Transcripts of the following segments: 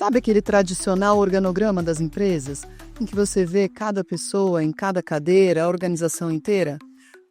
Sabe aquele tradicional organograma das empresas, em que você vê cada pessoa em cada cadeira, a organização inteira?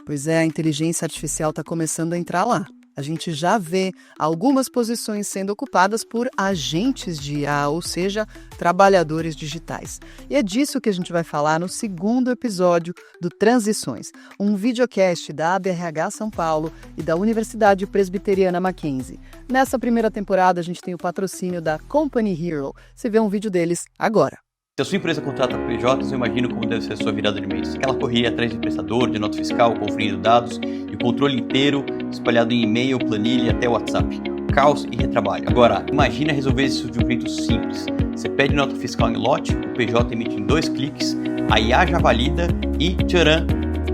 Pois é, a inteligência artificial está começando a entrar lá. A gente já vê algumas posições sendo ocupadas por agentes de IA, ou seja, trabalhadores digitais. E é disso que a gente vai falar no segundo episódio do Transições, um videocast da ABRH São Paulo e da Universidade Presbiteriana Mackenzie. Nessa primeira temporada, a gente tem o patrocínio da Company Hero. Você vê um vídeo deles agora. Se a sua empresa contrata PJs, eu imagino como deve ser a sua virada de mês. Aquela correria atrás de prestador, de nota fiscal, conferindo dados e o controle inteiro espalhado em e-mail, planilha e até WhatsApp. Caos e retrabalho. Agora, imagina resolver isso de um jeito simples. Você pede nota fiscal em lote, o PJ emite em 2 cliques, a IA já valida e tcharam,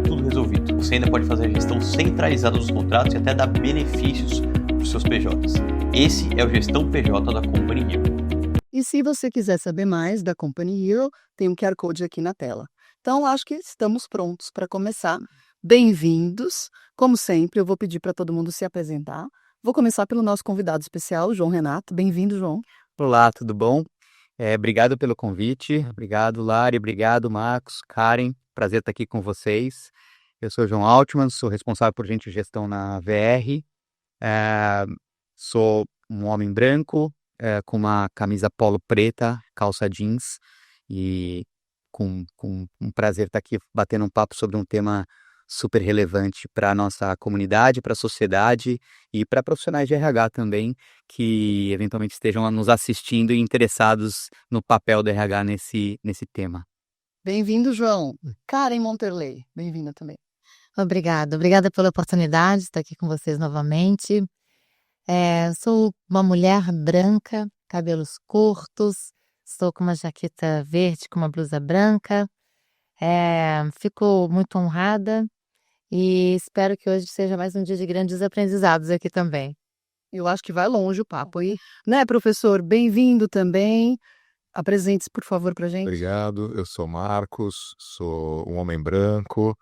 tudo resolvido. Você ainda pode fazer a gestão centralizada dos contratos e até dar benefícios para os seus PJs. Esse é o Gestão PJ da Company Hero. E se você quiser saber mais da Company Hero, tem um QR Code aqui na tela. Então, acho que estamos prontos para começar. Bem-vindos! Como sempre, eu vou pedir para todo mundo se apresentar. Vou começar pelo nosso convidado especial, João Renato. Bem-vindo, João. Olá, tudo bom? Obrigado pelo convite. Obrigado, Lari. Obrigado, Marcos, Karen. Prazer estar aqui com vocês. Eu sou João Altman, sou responsável por gente de gestão na VR. Sou um homem branco, com uma camisa polo preta, calça jeans, e com um prazer estar aqui batendo um papo sobre um tema super relevante para a nossa comunidade, para a sociedade e para profissionais de RH também, que eventualmente estejam nos assistindo e interessados no papel do RH nesse tema. Bem-vindo, João. Karen Monterley, bem-vinda também. Obrigada pela oportunidade de estar aqui com vocês novamente. Sou uma mulher branca, cabelos curtos, estou com uma jaqueta verde com uma blusa branca. Fico muito honrada e espero que hoje seja mais um dia de grandes aprendizados aqui também. Eu acho que vai longe o papo aí, né, professor? Bem-vindo também. Apresente-se, por favor, para a gente. Obrigado, eu sou Marcos, sou um homem branco,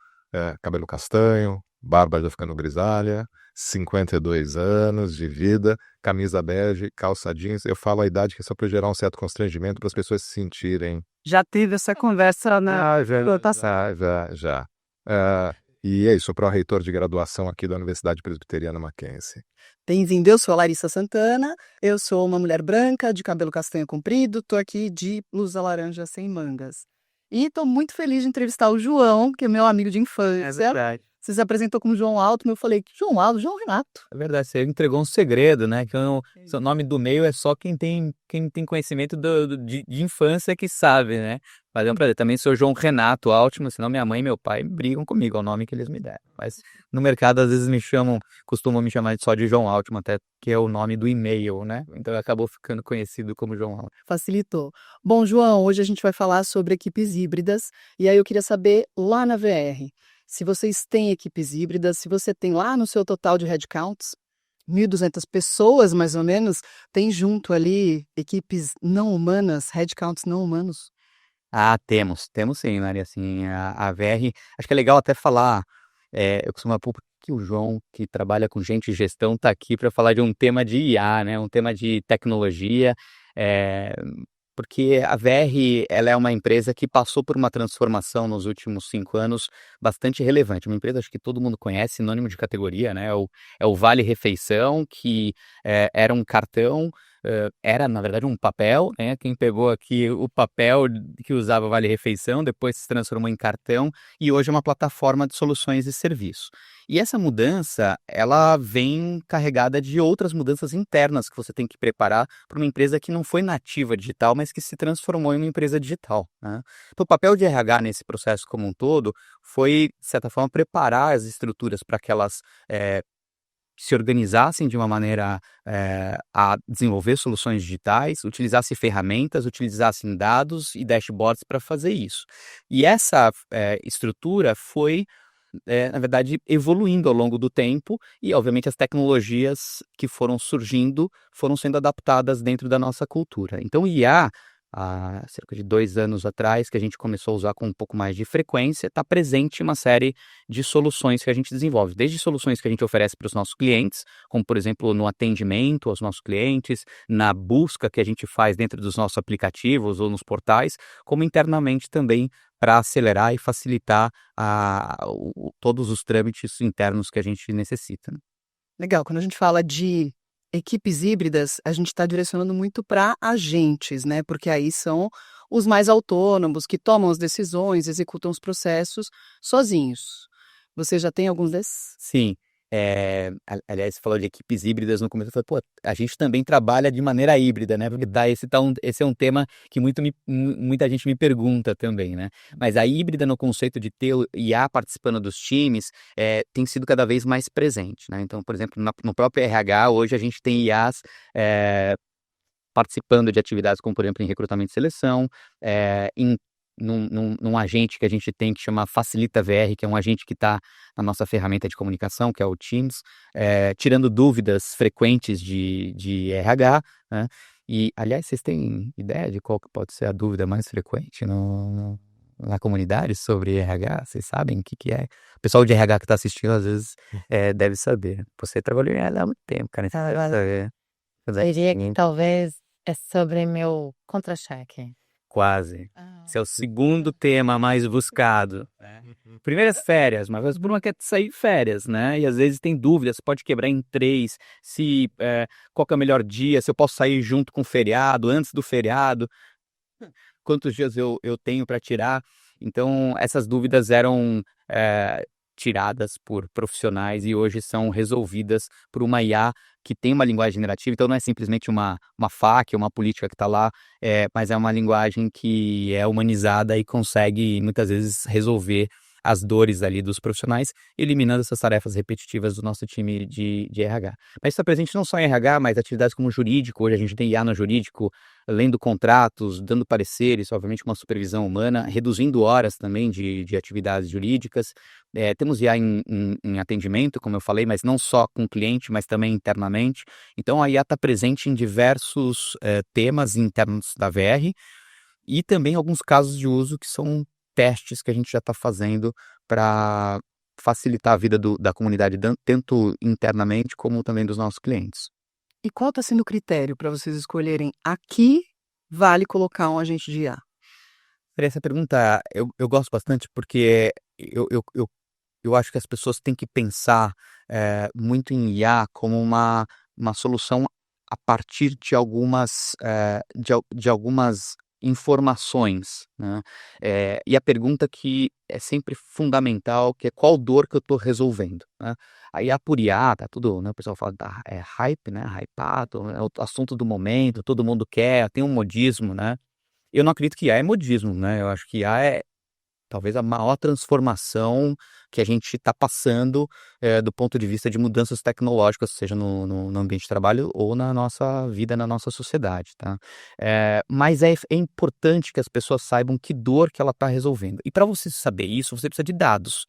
cabelo castanho, barba já ficando grisalha, 52 anos de vida, camisa bege, calça jeans. Eu falo a idade que é só para gerar um certo constrangimento para as pessoas se sentirem. Já teve essa conversa na Já. E é isso, sou pró-reitor de graduação aqui da Universidade Presbiteriana Mackenzie. Bem-vindo, eu sou a Larissa Santana, eu sou uma mulher branca, de cabelo castanho comprido, tô aqui de blusa laranja sem mangas. E tô muito feliz de entrevistar o João, que é meu amigo de infância. É verdade. Você se apresentou como João Altman, eu falei, João Altman, João Renato. É verdade, você entregou um segredo, né? Que o seu nome do meio é só quem tem conhecimento de infância que sabe, né? Mas é um prazer. Também sou João Renato Altman, senão minha mãe e meu pai brigam comigo, é o nome que eles me deram. Mas no mercado, às vezes, costumam me chamar só de João Altman, até que é o nome do e-mail, né? Então acabou ficando conhecido como João Altman. Facilitou. Bom, João, hoje a gente vai falar sobre equipes híbridas, e aí eu queria saber, lá na VR, se vocês têm equipes híbridas, se você tem lá no seu total de headcounts, 1.200 pessoas, mais ou menos, tem junto ali equipes não humanas, headcounts não humanos? Temos sim, Maria, assim, a VR, acho que é legal até falar, eu costumo falar que o João, que trabalha com gente de gestão, está aqui para falar de um tema de IA, né, um tema de tecnologia, porque a VR, ela é uma empresa que passou por uma transformação nos últimos 5 anos bastante relevante. Uma empresa, acho que todo mundo conhece, sinônimo de categoria, né? É o Vale Refeição, que era um cartão, era, na verdade, um papel, né? Quem pegou aqui o papel que usava o Vale Refeição, depois se transformou em cartão e hoje é uma plataforma de soluções e serviços. E essa mudança, ela vem carregada de outras mudanças internas que você tem que preparar para uma empresa que não foi nativa digital, mas que se transformou em uma empresa digital, né? Então, o papel de RH nesse processo como um todo foi, de certa forma, preparar as estruturas para que elas se organizassem de uma maneira a desenvolver soluções digitais, utilizassem ferramentas, utilizassem dados e dashboards para fazer isso. E essa estrutura foi, na verdade, evoluindo ao longo do tempo e, obviamente, as tecnologias que foram surgindo foram sendo adaptadas dentro da nossa cultura. Então, o IA há cerca de 2 anos atrás, que a gente começou a usar com um pouco mais de frequência, está presente uma série de soluções que a gente desenvolve, desde soluções que a gente oferece para os nossos clientes, como por exemplo no atendimento aos nossos clientes, na busca que a gente faz dentro dos nossos aplicativos ou nos portais, como internamente também para acelerar e facilitar todos os trâmites internos que a gente necessita, né? Legal, quando a gente fala de equipes híbridas, a gente está direcionando muito para agentes, né? Porque aí são os mais autônomos, que tomam as decisões, executam os processos sozinhos. Você já tem alguns desses? Sim. Aliás, você falou de equipes híbridas no começo, eu falei, pô, a gente também trabalha de maneira híbrida, né? Porque esse é um tema que muita gente me pergunta também, né? Mas a híbrida no conceito de ter o IA participando dos times tem sido cada vez mais presente, né? Então, por exemplo, no próprio RH, hoje a gente tem IAs participando de atividades como, por exemplo, em recrutamento e seleção, num agente que a gente tem que chama Facilita VR, que é um agente que está na nossa ferramenta de comunicação, que é o Teams, tirando dúvidas frequentes de RH, né? E, aliás, vocês têm ideia de qual que pode ser a dúvida mais frequente na comunidade sobre RH? Vocês sabem o que é? O pessoal de RH que está assistindo, às vezes, deve saber. Você trabalhou em RH há muito tempo, cara, então você deve saber. Eu diria que talvez é sobre meu contra-cheque. Quase. Esse é o segundo tema mais buscado, né? Primeiro as férias, mas a turma quer sair de férias, né? E às vezes tem dúvidas, pode quebrar em 3, qual que é o melhor dia, se eu posso sair junto com o feriado, antes do feriado, quantos dias eu tenho para tirar. Então, essas dúvidas eram tiradas por profissionais e hoje são resolvidas por uma IA que tem uma linguagem generativa. Então, não é simplesmente uma FAQ, uma política que está lá, mas é uma linguagem que é humanizada e consegue, muitas vezes, resolver as dores ali dos profissionais, eliminando essas tarefas repetitivas do nosso time de RH. Mas está presente não só em RH, mas atividades como jurídico. Hoje a gente tem IA no jurídico, lendo contratos, dando pareceres, obviamente com uma supervisão humana, reduzindo horas também de atividades jurídicas. Temos IA em atendimento, como eu falei, mas não só com o cliente, mas também internamente. Então a IA está presente em diversos temas internos da VR e também alguns casos de uso que são testes que a gente já está fazendo para facilitar a vida da comunidade, tanto internamente como também dos nossos clientes. E qual está sendo o critério para vocês escolherem aqui vale colocar um agente de IA? Essa pergunta eu gosto bastante porque eu acho que as pessoas têm que pensar muito em IA como uma solução a partir de algumas informações, né? E a pergunta que é sempre fundamental, que é qual dor que eu estou resolvendo, né? A IA por IA, tá tudo, né? O pessoal fala, hype, né? Hypado, é o assunto do momento, todo mundo quer, tem um modismo, né? Eu não acredito que IA é modismo, né? Eu acho que IA é talvez a maior transformação que a gente está passando do ponto de vista de mudanças tecnológicas, seja no ambiente de trabalho ou na nossa vida, na nossa sociedade, tá? Mas é importante que as pessoas saibam que dor que ela está resolvendo. E para você saber isso, você precisa de dados.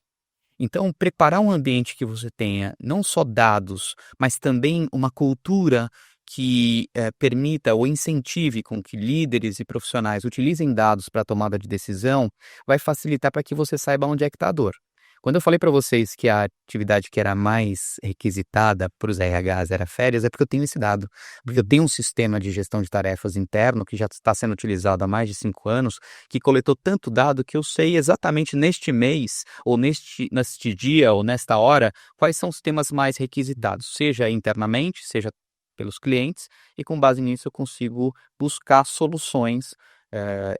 Então, preparar um ambiente que você tenha não só dados, mas também uma cultura que permita ou incentive com que líderes e profissionais utilizem dados para a tomada de decisão, vai facilitar para que você saiba onde é que está a dor. Quando eu falei para vocês que a atividade que era mais requisitada para os RHs era férias, é porque eu tenho esse dado. Porque eu tenho um sistema de gestão de tarefas interno que já está sendo utilizado há mais de 5 anos, que coletou tanto dado que eu sei exatamente neste mês, ou neste dia, ou nesta hora, quais são os temas mais requisitados, seja internamente, seja pelos clientes, e com base nisso eu consigo buscar soluções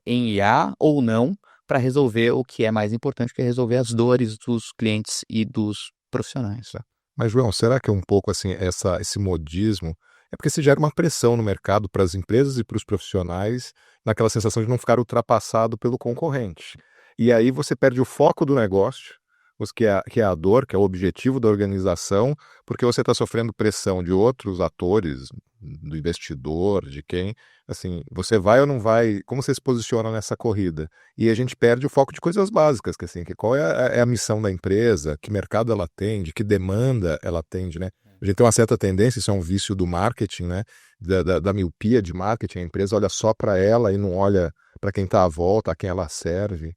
em IA ou não para resolver o que é mais importante, que é resolver as dores dos clientes e dos profissionais. Mas, João, será que é um pouco assim, esse modismo é porque se gera uma pressão no mercado para as empresas e para os profissionais, naquela sensação de não ficar ultrapassado pelo concorrente. E aí você perde o foco do negócio, que é a dor, que é o objetivo da organização, porque você está sofrendo pressão de outros atores, do investidor, de quem, assim, você vai ou não vai, como você se posiciona nessa corrida? E a gente perde o foco de coisas básicas, que assim, qual é a missão da empresa, que mercado ela atende, que demanda ela atende, né? A gente tem uma certa tendência, isso é um vício do marketing, né? Da miopia de marketing. A empresa olha só para ela e não olha para quem está à volta, a quem ela serve.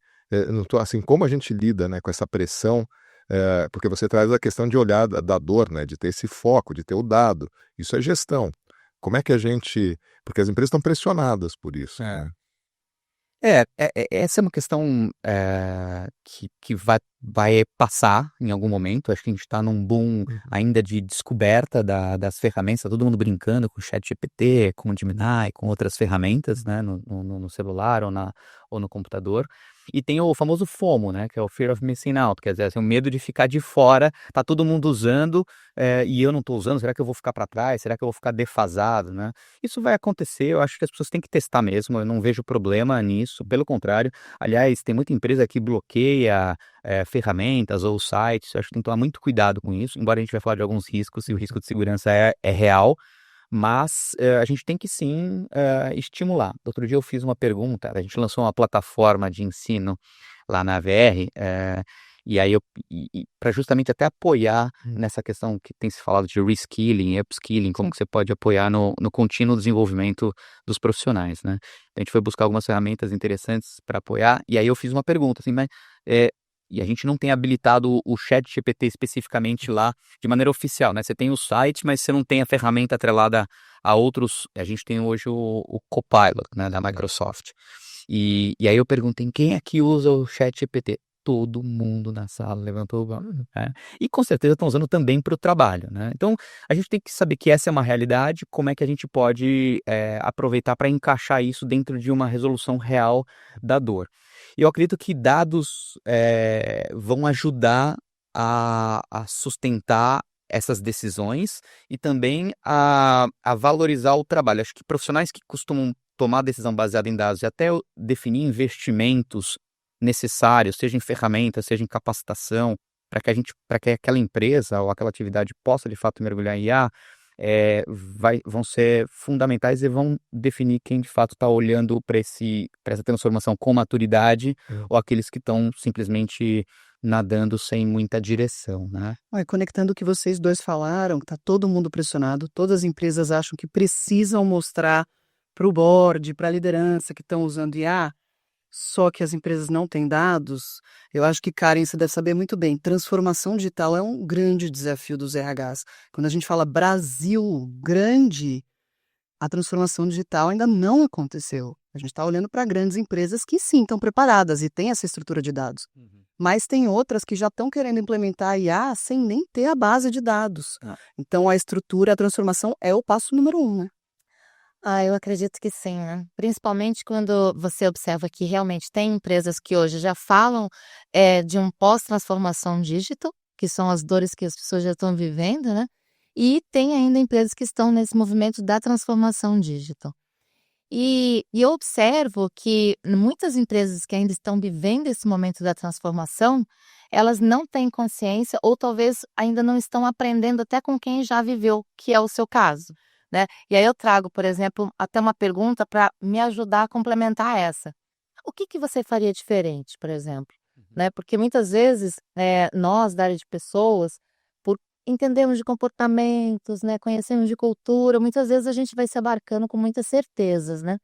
Assim, como a gente lida, né, com essa pressão, porque você traz a questão de olhar da dor, né, de ter esse foco, de ter o dado. Isso é gestão. Como é que a gente... Porque as empresas estão pressionadas por isso, né? Essa é uma questão que vai passar em algum momento. Acho que a gente está num boom ainda de descoberta das ferramentas. Tá todo mundo brincando com o ChatGPT, com o Gemini, com outras ferramentas, né, no celular ou no computador. E tem o famoso FOMO, né, que é o Fear of Missing Out, quer dizer, assim, o medo de ficar de fora. Tá todo mundo usando e eu não estou usando. Será que eu vou ficar para trás? Será que eu vou ficar defasado, né? Isso vai acontecer. Eu acho que as pessoas têm que testar mesmo. Eu não vejo problema nisso, pelo contrário. Aliás, tem muita empresa que bloqueia ferramentas ou sites. Eu acho que tem que tomar muito cuidado com isso, embora a gente vai falar de alguns riscos, e o risco de segurança é real, mas a gente tem que sim estimular. Outro dia eu fiz uma pergunta, a gente lançou uma plataforma de ensino lá na AVR, e aí para justamente até apoiar nessa questão que tem se falado de reskilling, upskilling, como que você pode apoiar no contínuo desenvolvimento dos profissionais, né? Então, a gente foi buscar algumas ferramentas interessantes para apoiar, e aí eu fiz uma pergunta, assim, mas e a gente não tem habilitado o ChatGPT especificamente lá de maneira oficial, né? Você tem o site, mas você não tem a ferramenta atrelada a outros. A gente tem hoje o Copilot, né, da Microsoft. E aí eu perguntei, quem é que usa o ChatGPT? Todo mundo na sala levantou o braço, né? E com certeza estão usando também para o trabalho, né? Então, a gente tem que saber que essa é uma realidade, como é que a gente pode aproveitar para encaixar isso dentro de uma resolução real da dor. E eu acredito que dados vão ajudar a sustentar essas decisões e também a valorizar o trabalho. Acho que profissionais que costumam tomar decisão baseada em dados e até definir investimentos necessários, seja em ferramentas, seja em capacitação, para que aquela empresa ou aquela atividade possa de fato mergulhar em IA, vão ser fundamentais e vão definir quem de fato está olhando para essa transformação com maturidade ou aqueles que estão simplesmente nadando sem muita direção, né? E conectando o que vocês dois falaram, que está todo mundo pressionado, todas as empresas acham que precisam mostrar para o board, para a liderança que estão usando IA, só que as empresas não têm dados. Eu acho que, Karen, você deve saber muito bem, transformação digital é um grande desafio dos RHs. Quando a gente fala Brasil grande, a transformação digital ainda não aconteceu. A gente está olhando para grandes empresas que sim, estão preparadas e têm essa estrutura de dados. Mas tem outras que já estão querendo implementar a IA sem nem ter a base de dados. Então, a estrutura, a transformação é o passo número 1, né? Eu acredito que sim, né? Principalmente quando você observa que realmente tem empresas que hoje já falam de um pós-transformação digital, que são as dores que as pessoas já estão vivendo, né? E tem ainda empresas que estão nesse movimento da transformação digital. E eu observo que muitas empresas que ainda estão vivendo esse momento da transformação, elas não têm consciência ou talvez ainda não estão aprendendo até com quem já viveu, que é o seu caso, né? E aí eu trago, por exemplo, até uma pergunta para me ajudar a complementar essa. O que você faria diferente, por exemplo? Né? Porque muitas vezes nós, da área de pessoas, por entendermos de comportamentos, né, conhecemos de cultura, muitas vezes a gente vai se abarcando com muitas certezas, né?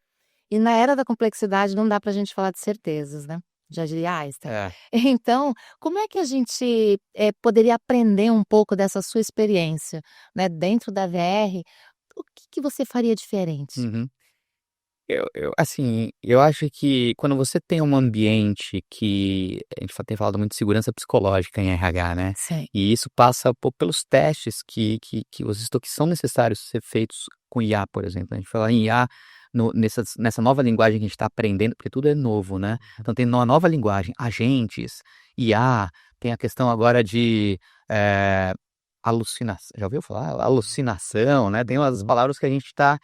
E na era da complexidade não dá para a gente falar de certezas, né? Já diria Einstein. Então, como é que a gente poderia aprender um pouco dessa sua experiência, né, dentro da VR? O que você faria diferente? Eu acho que quando você tem um ambiente que a gente tem falado muito de segurança psicológica em RH, né? Sim. E isso passa pelos testes que são necessários ser feitos com IA, por exemplo. A gente fala em IA nessa nova linguagem que a gente está aprendendo, porque tudo é novo, né? Então tem uma nova linguagem, agentes, IA, tem a questão agora de alucinação. Já ouviu falar? Alucinação, né? Tem umas palavras que a gente está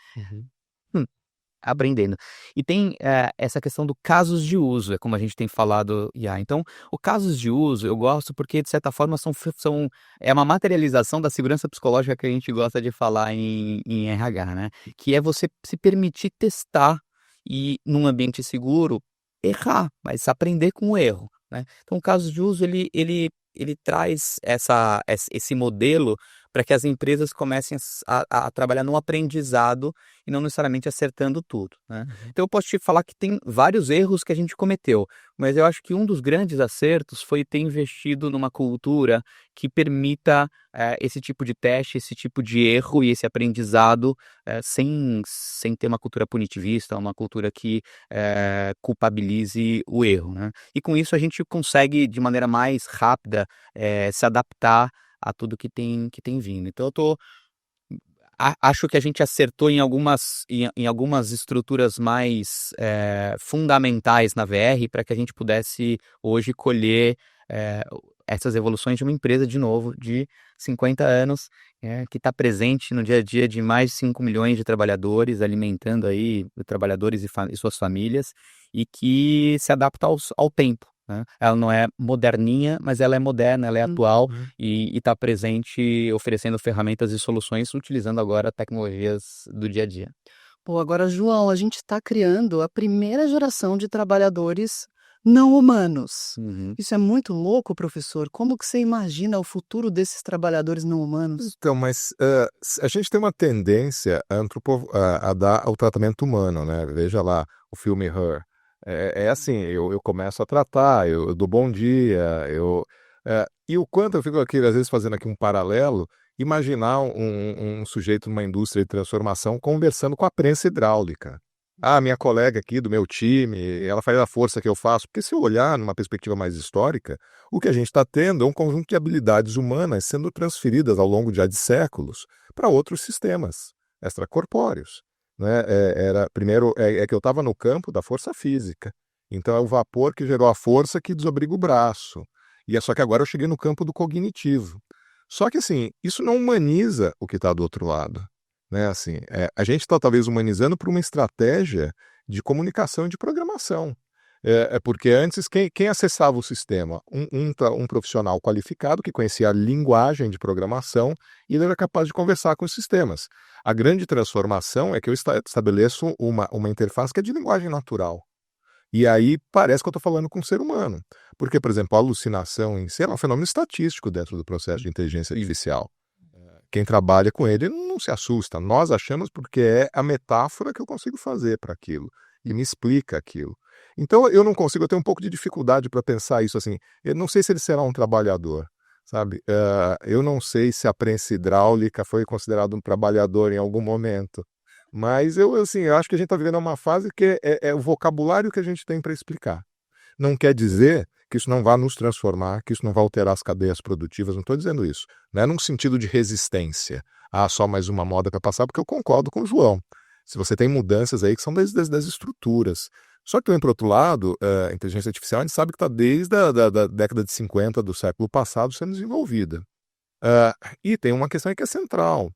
aprendendo. E tem essa questão do casos de uso, é como a gente tem falado IA. Então, o casos de uso eu gosto porque, de certa forma, é uma materialização da segurança psicológica que a gente gosta de falar em RH, né? Que é você se permitir testar e, num ambiente seguro, errar, mas aprender com o erro, né? Então, o caso de uso, ele traz esse modelo para que as empresas comecem a trabalhar no aprendizado e não necessariamente acertando tudo, né? Então eu posso te falar que tem vários erros que a gente cometeu, mas eu acho que um dos grandes acertos foi ter investido numa cultura que permita esse tipo de teste, esse tipo de erro e esse aprendizado sem ter uma cultura punitivista, uma cultura que culpabilize o erro, né? E com isso a gente consegue, de maneira mais rápida, se adaptar a tudo que tem vindo. Então acho que a gente acertou em algumas estruturas mais fundamentais na VR para que a gente pudesse hoje colher essas evoluções de uma empresa, de novo, de 50 anos, que está presente no dia a dia de mais de 5 milhões de trabalhadores, alimentando aí trabalhadores e suas famílias, e que se adapta ao tempo, né? Ela não é moderninha, mas ela é moderna, ela é atual e está presente, oferecendo ferramentas e soluções, utilizando agora tecnologias do dia a dia. Pô, agora, João, a gente está criando a primeira geração de trabalhadores não humanos. Isso é muito louco, professor. Como que você imagina o futuro desses trabalhadores não humanos? Então, mas a gente tem uma tendência a dar ao tratamento humano, né? Veja lá o filme Her. É assim, eu começo a tratar, eu dou bom dia, e o quanto eu fico aqui, às vezes, fazendo aqui um paralelo, imaginar um sujeito numa indústria de transformação conversando com a prensa hidráulica. Ah, minha colega aqui do meu time, ela faz a força que eu faço. Porque se eu olhar numa perspectiva mais histórica, o que a gente está tendo é um conjunto de habilidades humanas sendo transferidas ao longo de séculos para outros sistemas extracorpóreos, né? Primeiro, que eu estava no campo da força física. Então é o vapor que gerou a força que desobriga o braço. E é só que agora eu cheguei no campo do cognitivo. Só que assim, isso não humaniza o que está do outro lado, né? Assim, a gente está talvez humanizando por uma estratégia de comunicação e de programação. Porque antes, quem acessava o sistema? Um profissional qualificado que conhecia a linguagem de programação e ele era capaz de conversar com os sistemas. A grande transformação é que eu estabeleço uma interface que é de linguagem natural. E aí parece que eu estou falando com um ser humano. Porque, por exemplo, a alucinação em si é um fenômeno estatístico dentro do processo de inteligência artificial. Quem trabalha com ele não se assusta. Nós achamos porque é a metáfora que eu consigo fazer para aquilo. E me explica aquilo. Então eu não consigo, eu tenho um pouco de dificuldade para pensar isso assim. Eu não sei se ele será um trabalhador, sabe? Eu não sei se a prensa hidráulica foi considerado um trabalhador em algum momento. Mas eu acho que a gente está vivendo uma fase que é o vocabulário que a gente tem para explicar. Não quer dizer que isso não vá nos transformar, que isso não vá alterar as cadeias produtivas, não estou dizendo isso. Não é num sentido de resistência. Só mais uma moda para passar, porque eu concordo com o João. Se você tem mudanças aí que são das estruturas. Só que também, por outro lado, a inteligência artificial a gente sabe que está desde a década de 50 do século passado sendo desenvolvida. E tem uma questão aí que é central.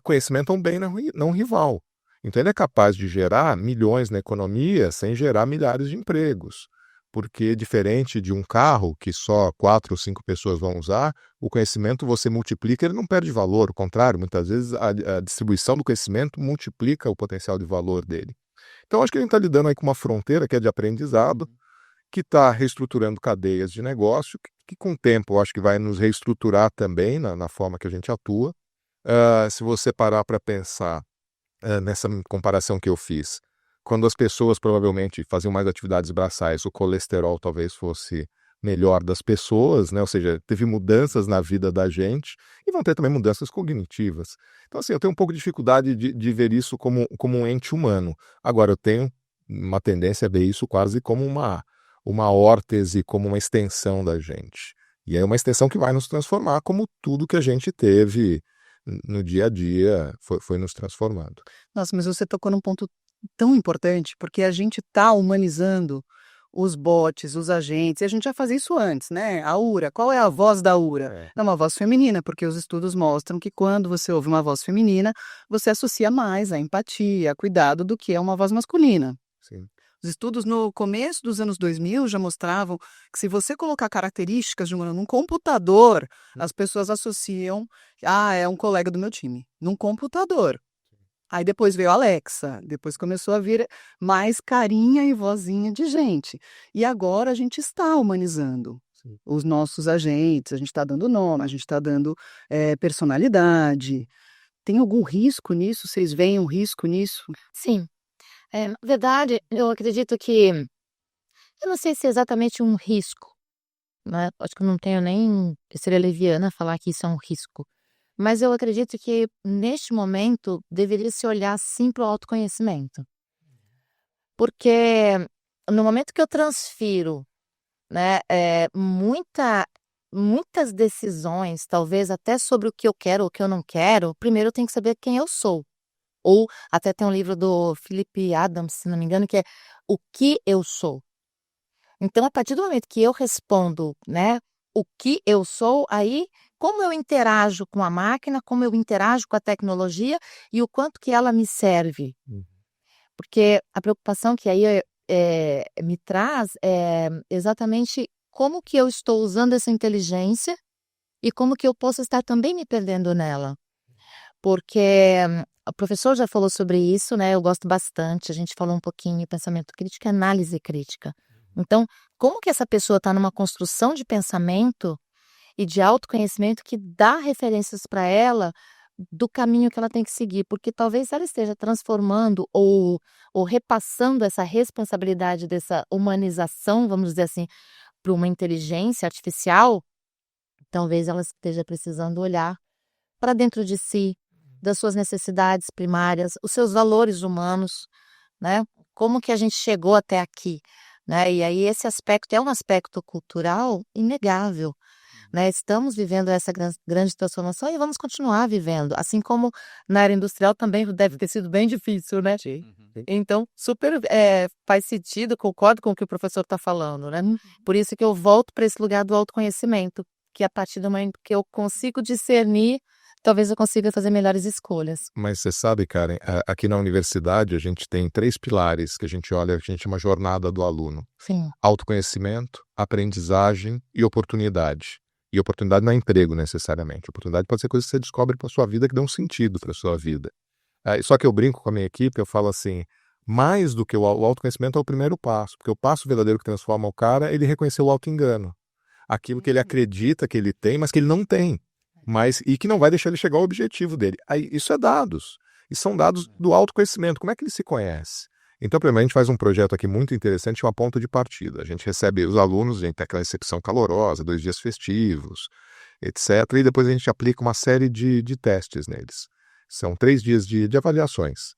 Conhecimento é um bem não rival. Então ele é capaz de gerar milhões na economia sem gerar milhares de empregos. Porque diferente de um carro que só 4 ou 5 pessoas vão usar, o conhecimento você multiplica, ele não perde valor. Ao contrário, muitas vezes a distribuição do conhecimento multiplica o potencial de valor dele. Então acho que a gente está lidando aí com uma fronteira que é de aprendizado, que está reestruturando cadeias de negócio, que com o tempo eu acho que vai nos reestruturar também na forma que a gente atua. Se você parar para pensar nessa comparação que eu fiz, quando as pessoas provavelmente faziam mais atividades braçais, o colesterol talvez fosse melhor das pessoas, né? Ou seja, teve mudanças na vida da gente e vão ter também mudanças cognitivas. Então, assim, eu tenho um pouco de dificuldade de ver isso como um ente humano. Agora, eu tenho uma tendência a ver isso quase como uma órtese, como uma extensão da gente. E é uma extensão que vai nos transformar, como tudo que a gente teve no dia a dia foi nos transformando. Nossa, mas você tocou num ponto tão importante, porque a gente está humanizando os bots, os agentes, e a gente já fazia isso antes, né? A URA, qual é a voz da URA? É uma voz feminina, porque os estudos mostram que quando você ouve uma voz feminina, você associa mais a empatia, a cuidado do que é uma voz masculina. Sim. Os estudos no começo dos anos 2000 já mostravam que se você colocar características de num computador, as pessoas associam, é um colega do meu time, num computador. Aí depois veio a Alexa, depois começou a vir mais carinha e vozinha de gente. E agora a gente está humanizando. os nossos agentes, a gente está dando nome, a gente está dando personalidade. Tem algum risco nisso? Vocês veem um risco nisso? Sim. Na verdade, eu acredito que eu não sei se é exatamente um risco, né, acho que eu não tenho nem eu seria leviana falar que isso é um risco, mas eu acredito que neste momento deveria se olhar sim para o autoconhecimento. Porque no momento que eu transfiro, né, muitas decisões, talvez até sobre o que eu quero ou o que eu não quero, primeiro eu tenho que saber quem eu sou. Ou até tem um livro do Philip Adams, se não me engano, que é O que eu sou. Então, a partir do momento que eu respondo, né, o que eu sou, aí como eu interajo com a máquina, como eu interajo com a tecnologia e o quanto que ela me serve. Porque a preocupação que aí me traz é exatamente como que eu estou usando essa inteligência e como que eu posso estar também me perdendo nela. Porque o professor já falou sobre isso, né? Eu gosto bastante. A gente falou um pouquinho em pensamento crítico e análise crítica. Então, como que essa pessoa está numa construção de pensamento e de autoconhecimento que dá referências para ela do caminho que ela tem que seguir? Porque talvez ela esteja transformando ou repassando essa responsabilidade dessa humanização, vamos dizer assim, para uma inteligência artificial, talvez ela esteja precisando olhar para dentro de si, das suas necessidades primárias, os seus valores humanos, né? Como que a gente chegou até aqui, né? E aí esse aspecto é um aspecto cultural inegável, né? Estamos vivendo essa grande transformação e vamos continuar vivendo, assim como na área industrial também deve ter sido bem difícil, né? Então, super faz sentido, concordo com o que o professor está falando, né? Por isso que eu volto para esse lugar do autoconhecimento, que a partir do momento que eu consigo discernir, talvez eu consiga fazer melhores escolhas. Mas você sabe, Karen, aqui na universidade a gente tem 3 pilares que a gente olha, que a gente chama jornada do aluno. Sim. Autoconhecimento, aprendizagem e oportunidade. E oportunidade não é emprego necessariamente. Oportunidade pode ser coisa que você descobre para sua vida que dá um sentido para sua vida. Só que eu brinco com a minha equipe, eu falo assim, mais do que o autoconhecimento é o primeiro passo, porque o passo verdadeiro que transforma o cara é ele reconhecer o auto-engano. Aquilo que ele acredita que ele tem, mas que ele não tem. E que não vai deixar ele chegar ao objetivo dele. Aí, isso é dados. E são dados do autoconhecimento. Como é que ele se conhece? Então, primeiro, a gente faz um projeto aqui muito interessante, uma ponta de partida. A gente recebe os alunos, a gente tem aquela recepção calorosa, 2 dias festivos, etc. E depois a gente aplica uma série de testes neles. São 3 dias de avaliações.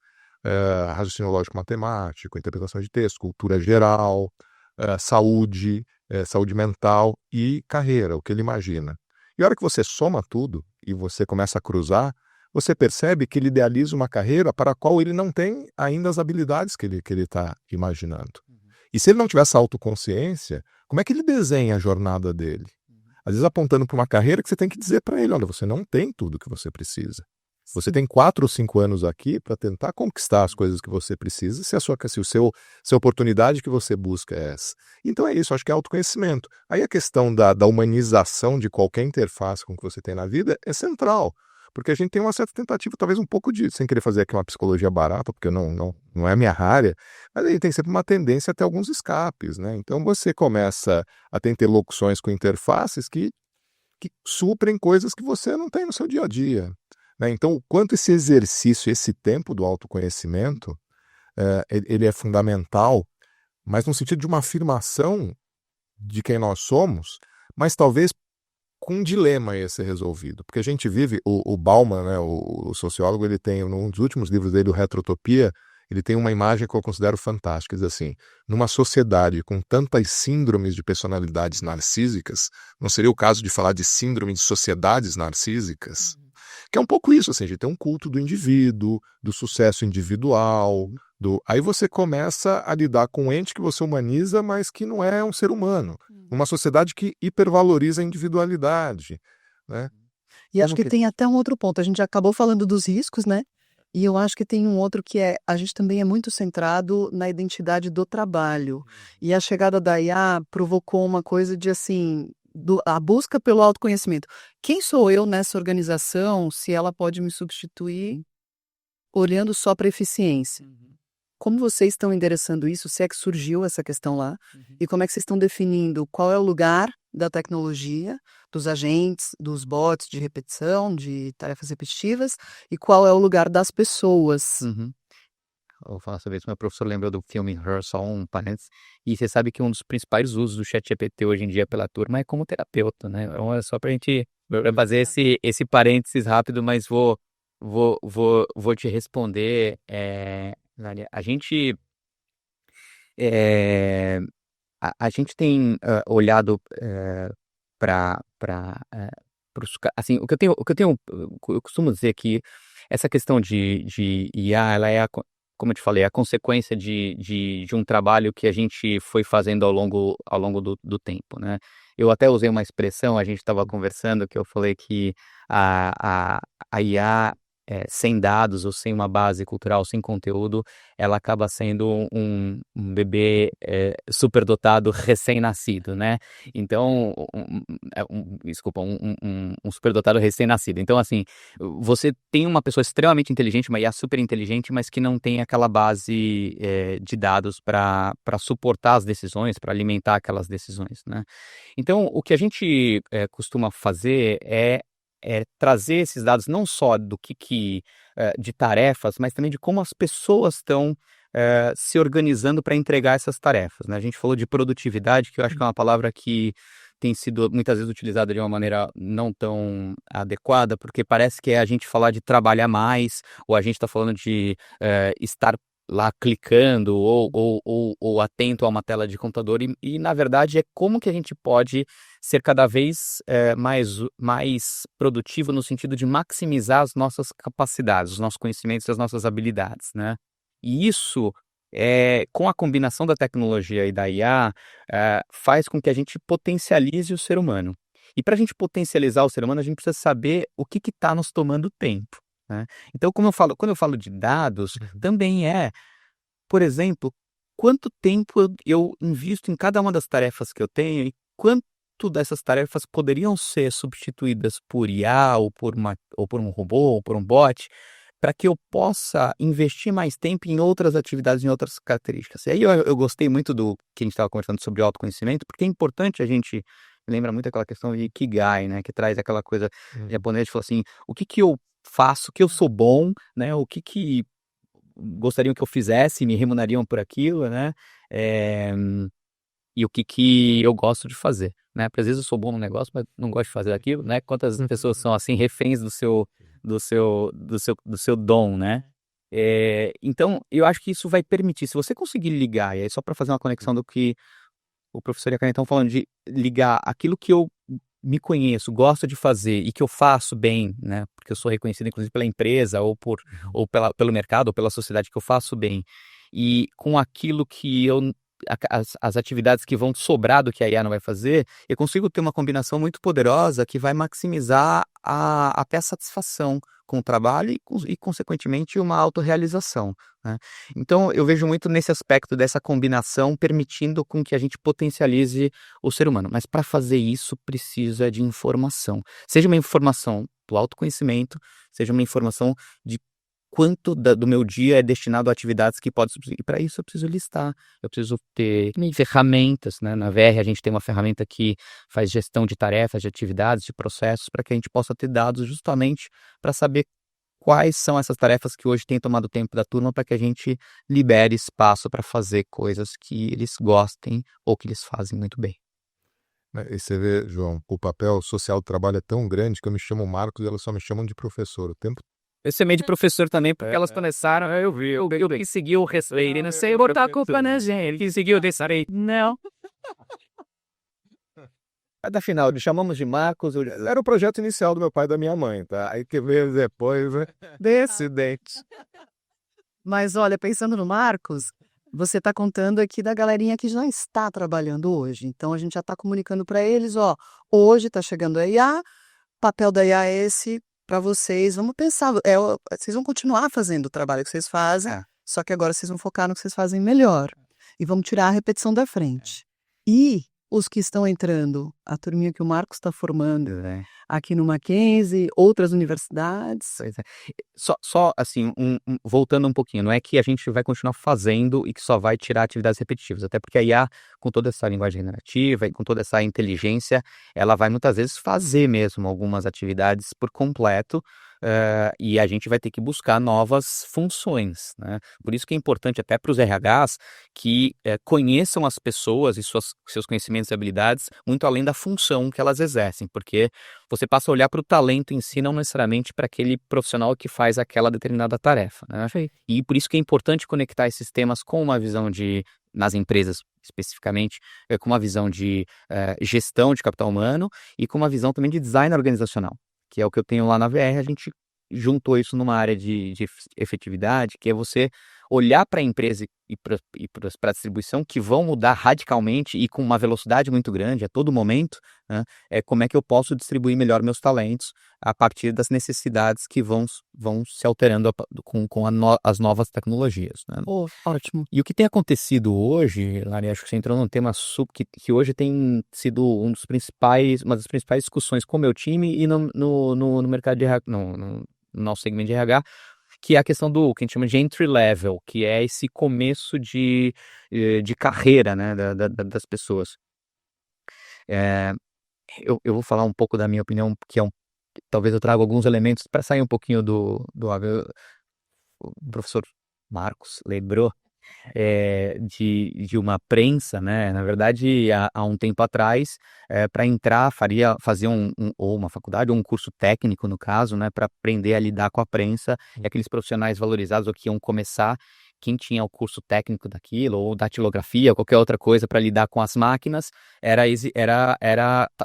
Raciocínio lógico-matemático, interpretação de texto, cultura geral, saúde mental e carreira, o que ele imagina. E a hora que você soma tudo e você começa a cruzar, você percebe que ele idealiza uma carreira para a qual ele não tem ainda as habilidades que ele está imaginando. E se ele não tiver essa autoconsciência, como é que ele desenha a jornada dele? Às vezes apontando para uma carreira que você tem que dizer para ele, olha, você não tem tudo que você precisa. Você tem 4 ou 5 anos aqui para tentar conquistar as coisas que você precisa, se a oportunidade que você busca é essa. Então é isso, acho que é autoconhecimento. Aí a questão da humanização de qualquer interface com que você tem na vida é central, porque a gente tem uma certa tentativa, talvez um pouco de, sem querer fazer aqui uma psicologia barata, porque não é a minha área, mas aí tem sempre uma tendência a ter alguns escapes, né? Então você começa a ter interlocuções com interfaces que suprem coisas que você não tem no seu dia a dia. Então, o quanto esse exercício, esse tempo do autoconhecimento, ele é fundamental, mas no sentido de uma afirmação de quem nós somos, mas talvez com um dilema ia ser resolvido. Porque a gente vive, o Bauman, né, o sociólogo, ele tem, num dos últimos livros dele, o Retrotopia, ele tem uma imagem que eu considero fantástica, diz assim, numa sociedade com tantas síndromes de personalidades narcísicas, não seria o caso de falar de síndrome de sociedades narcísicas? Que é um pouco isso, assim, a gente tem um culto do indivíduo, do sucesso individual, aí você começa a lidar com um ente que você humaniza, mas que não é um ser humano. Uma sociedade que hipervaloriza a individualidade, né? E acho que tem até um outro ponto, a gente já acabou falando dos riscos, né? E eu acho que tem um outro que a gente também é muito centrado na identidade do trabalho. E a chegada da IA provocou uma coisa de assim, a busca pelo autoconhecimento. Quem sou eu nessa organização se ela pode me substituir olhando só para eficiência? como vocês estão endereçando isso, se é que surgiu essa questão lá, e como é que vocês estão definindo qual é o lugar da tecnologia, dos agentes, dos bots de repetição, de tarefas repetitivas, e qual é o lugar das pessoas. Uhum. Eu vou falar sobre isso, meu professor lembrou do filme Her, só um parênteses, e você sabe que um dos principais usos do ChatGPT hoje em dia pela turma é como terapeuta, né? Então é só pra gente fazer esse parênteses rápido, mas vou te responder, Nália. A gente tem olhado para assim, eu costumo dizer que essa questão de IA, ela é como eu te falei, a consequência de um trabalho que a gente foi fazendo ao longo do tempo, né? Eu até usei uma expressão, a gente estava conversando, que eu falei que a IA, sem dados ou sem uma base cultural, sem conteúdo, ela acaba sendo um bebê superdotado recém-nascido, né? Então, um superdotado recém-nascido. Então, assim, você tem uma pessoa extremamente inteligente, uma IA super inteligente, mas que não tem aquela base de dados para suportar as decisões, para alimentar aquelas decisões, né? Então, o que a gente costuma fazer é trazer esses dados não só de tarefas, mas também de como as pessoas estão se organizando para entregar essas tarefas, né? A gente falou de produtividade, que eu acho que é uma palavra que tem sido muitas vezes utilizada de uma maneira não tão adequada, porque parece que é a gente falar de trabalhar mais, ou a gente está falando de estar lá clicando ou atento a uma tela de computador, e na verdade é como que a gente pode ser cada vez mais produtivo no sentido de maximizar as nossas capacidades, os nossos conhecimentos e as nossas habilidades, né? E isso, com a combinação da tecnologia e da IA, faz com que a gente potencialize o ser humano. E para a gente potencializar o ser humano, a gente precisa saber o que está nos tomando tempo, né? Então, quando eu falo de dados, também por exemplo, quanto tempo eu invisto em cada uma das tarefas que eu tenho e quanto dessas tarefas poderiam ser substituídas por IA ou por um robô ou por um bot, para que eu possa investir mais tempo em outras atividades, em outras características. E aí eu gostei muito do que a gente estava conversando sobre autoconhecimento, porque é importante lembra muito aquela questão de Ikigai, né, que traz aquela coisa japonesa de falar assim, o que eu faço, o que eu sou bom, né, o que gostariam que eu fizesse, me remuneriam por aquilo, né, e o que eu gosto de fazer, né, porque às vezes eu sou bom no negócio, mas não gosto de fazer aquilo, né, quantas pessoas são assim, reféns do seu dom, né. Então, eu acho que isso vai permitir, se você conseguir ligar, e aí só para fazer uma conexão do que o professor e a Karen estão falando, de ligar aquilo que eu me conheço, gosto de fazer e que eu faço bem, né, porque eu sou reconhecido inclusive pela empresa ou pelo mercado ou pela sociedade, que eu faço bem, e com aquilo que as atividades que vão sobrar do que a IA não vai fazer, eu consigo ter uma combinação muito poderosa que vai maximizar até a satisfação com o trabalho e consequentemente, uma autorrealização, né? Então, eu vejo muito nesse aspecto dessa combinação, permitindo com que a gente potencialize o ser humano. Mas para fazer isso, precisa de informação. Seja uma informação do autoconhecimento, seja uma informação de quanto do meu dia é destinado a atividades que podem substituir. E para isso eu preciso listar, eu preciso ter ferramentas, né? Na VR a gente tem uma ferramenta que faz gestão de tarefas, de atividades, de processos, para que a gente possa ter dados justamente para saber quais são essas tarefas que hoje têm tomado tempo da turma, para que a gente libere espaço para fazer coisas que eles gostem ou que eles fazem muito bem. E você vê, João, o papel social do trabalho é tão grande que eu me chamo Marcos e elas só me chamam de professor o tempo. Eu chamei de professor também, porque elas começaram, eu que seguiu o respeito, não sei botar a culpa na gente, que seguiu desse direito, não. Afinal, me chamamos de Marcos, era o projeto inicial do meu pai e da minha mãe, tá? Aí que veio depois, né? Descendente. Mas olha, pensando no Marcos, você está contando aqui da galerinha que já está trabalhando hoje. Então a gente já está comunicando para eles, ó, hoje está chegando a IA, papel da IA é esse para vocês. Vamos pensar, vocês vão continuar fazendo o trabalho que vocês fazem, só que agora vocês vão focar no que vocês fazem melhor. E vamos tirar a repetição da frente. E os que estão entrando, a turminha que o Marcos está formando, aqui no Mackenzie, outras universidades? Pois é. Só assim, voltando um pouquinho, não é que a gente vai continuar fazendo e que só vai tirar atividades repetitivas, até porque a IA, com toda essa linguagem generativa e com toda essa inteligência, ela vai muitas vezes fazer mesmo algumas atividades por completo, e a gente vai ter que buscar novas funções, né? Por isso que é importante até para os RHs que conheçam as pessoas e seus conhecimentos e habilidades muito além da função que elas exercem, porque você passa a olhar para o talento em si, não necessariamente para aquele profissional que faz aquela determinada tarefa, né? E por isso que é importante conectar esses temas com uma visão nas empresas especificamente, com uma visão de gestão de capital humano e com uma visão também de design organizacional, que é o que eu tenho lá na VR. A gente juntou isso numa área de efetividade, que é você olhar para a empresa e para a distribuição, que vão mudar radicalmente e com uma velocidade muito grande a todo momento, né? Como é que eu posso distribuir melhor meus talentos a partir das necessidades que vão se alterando com as novas tecnologias, né? Ótimo. E o que tem acontecido hoje, Lari, acho que você entrou num tema que hoje tem sido uma das principais discussões com o meu time e no mercado de RH, no nosso segmento de RH, que é a questão do que a gente chama de entry level, que é esse começo de carreira, né, das pessoas. Eu vou falar um pouco da minha opinião, que talvez eu traga alguns elementos para sair um pouquinho do óbvio. O professor Marcos lembrou de uma prensa, né? Na verdade, há um tempo atrás, para entrar, fazia ou uma faculdade, ou um curso técnico, no caso, né? Para aprender a lidar com a prensa, e aqueles profissionais valorizados ou que iam começar, quem tinha o curso técnico daquilo, ou datilografia, ou qualquer outra coisa para lidar com as máquinas,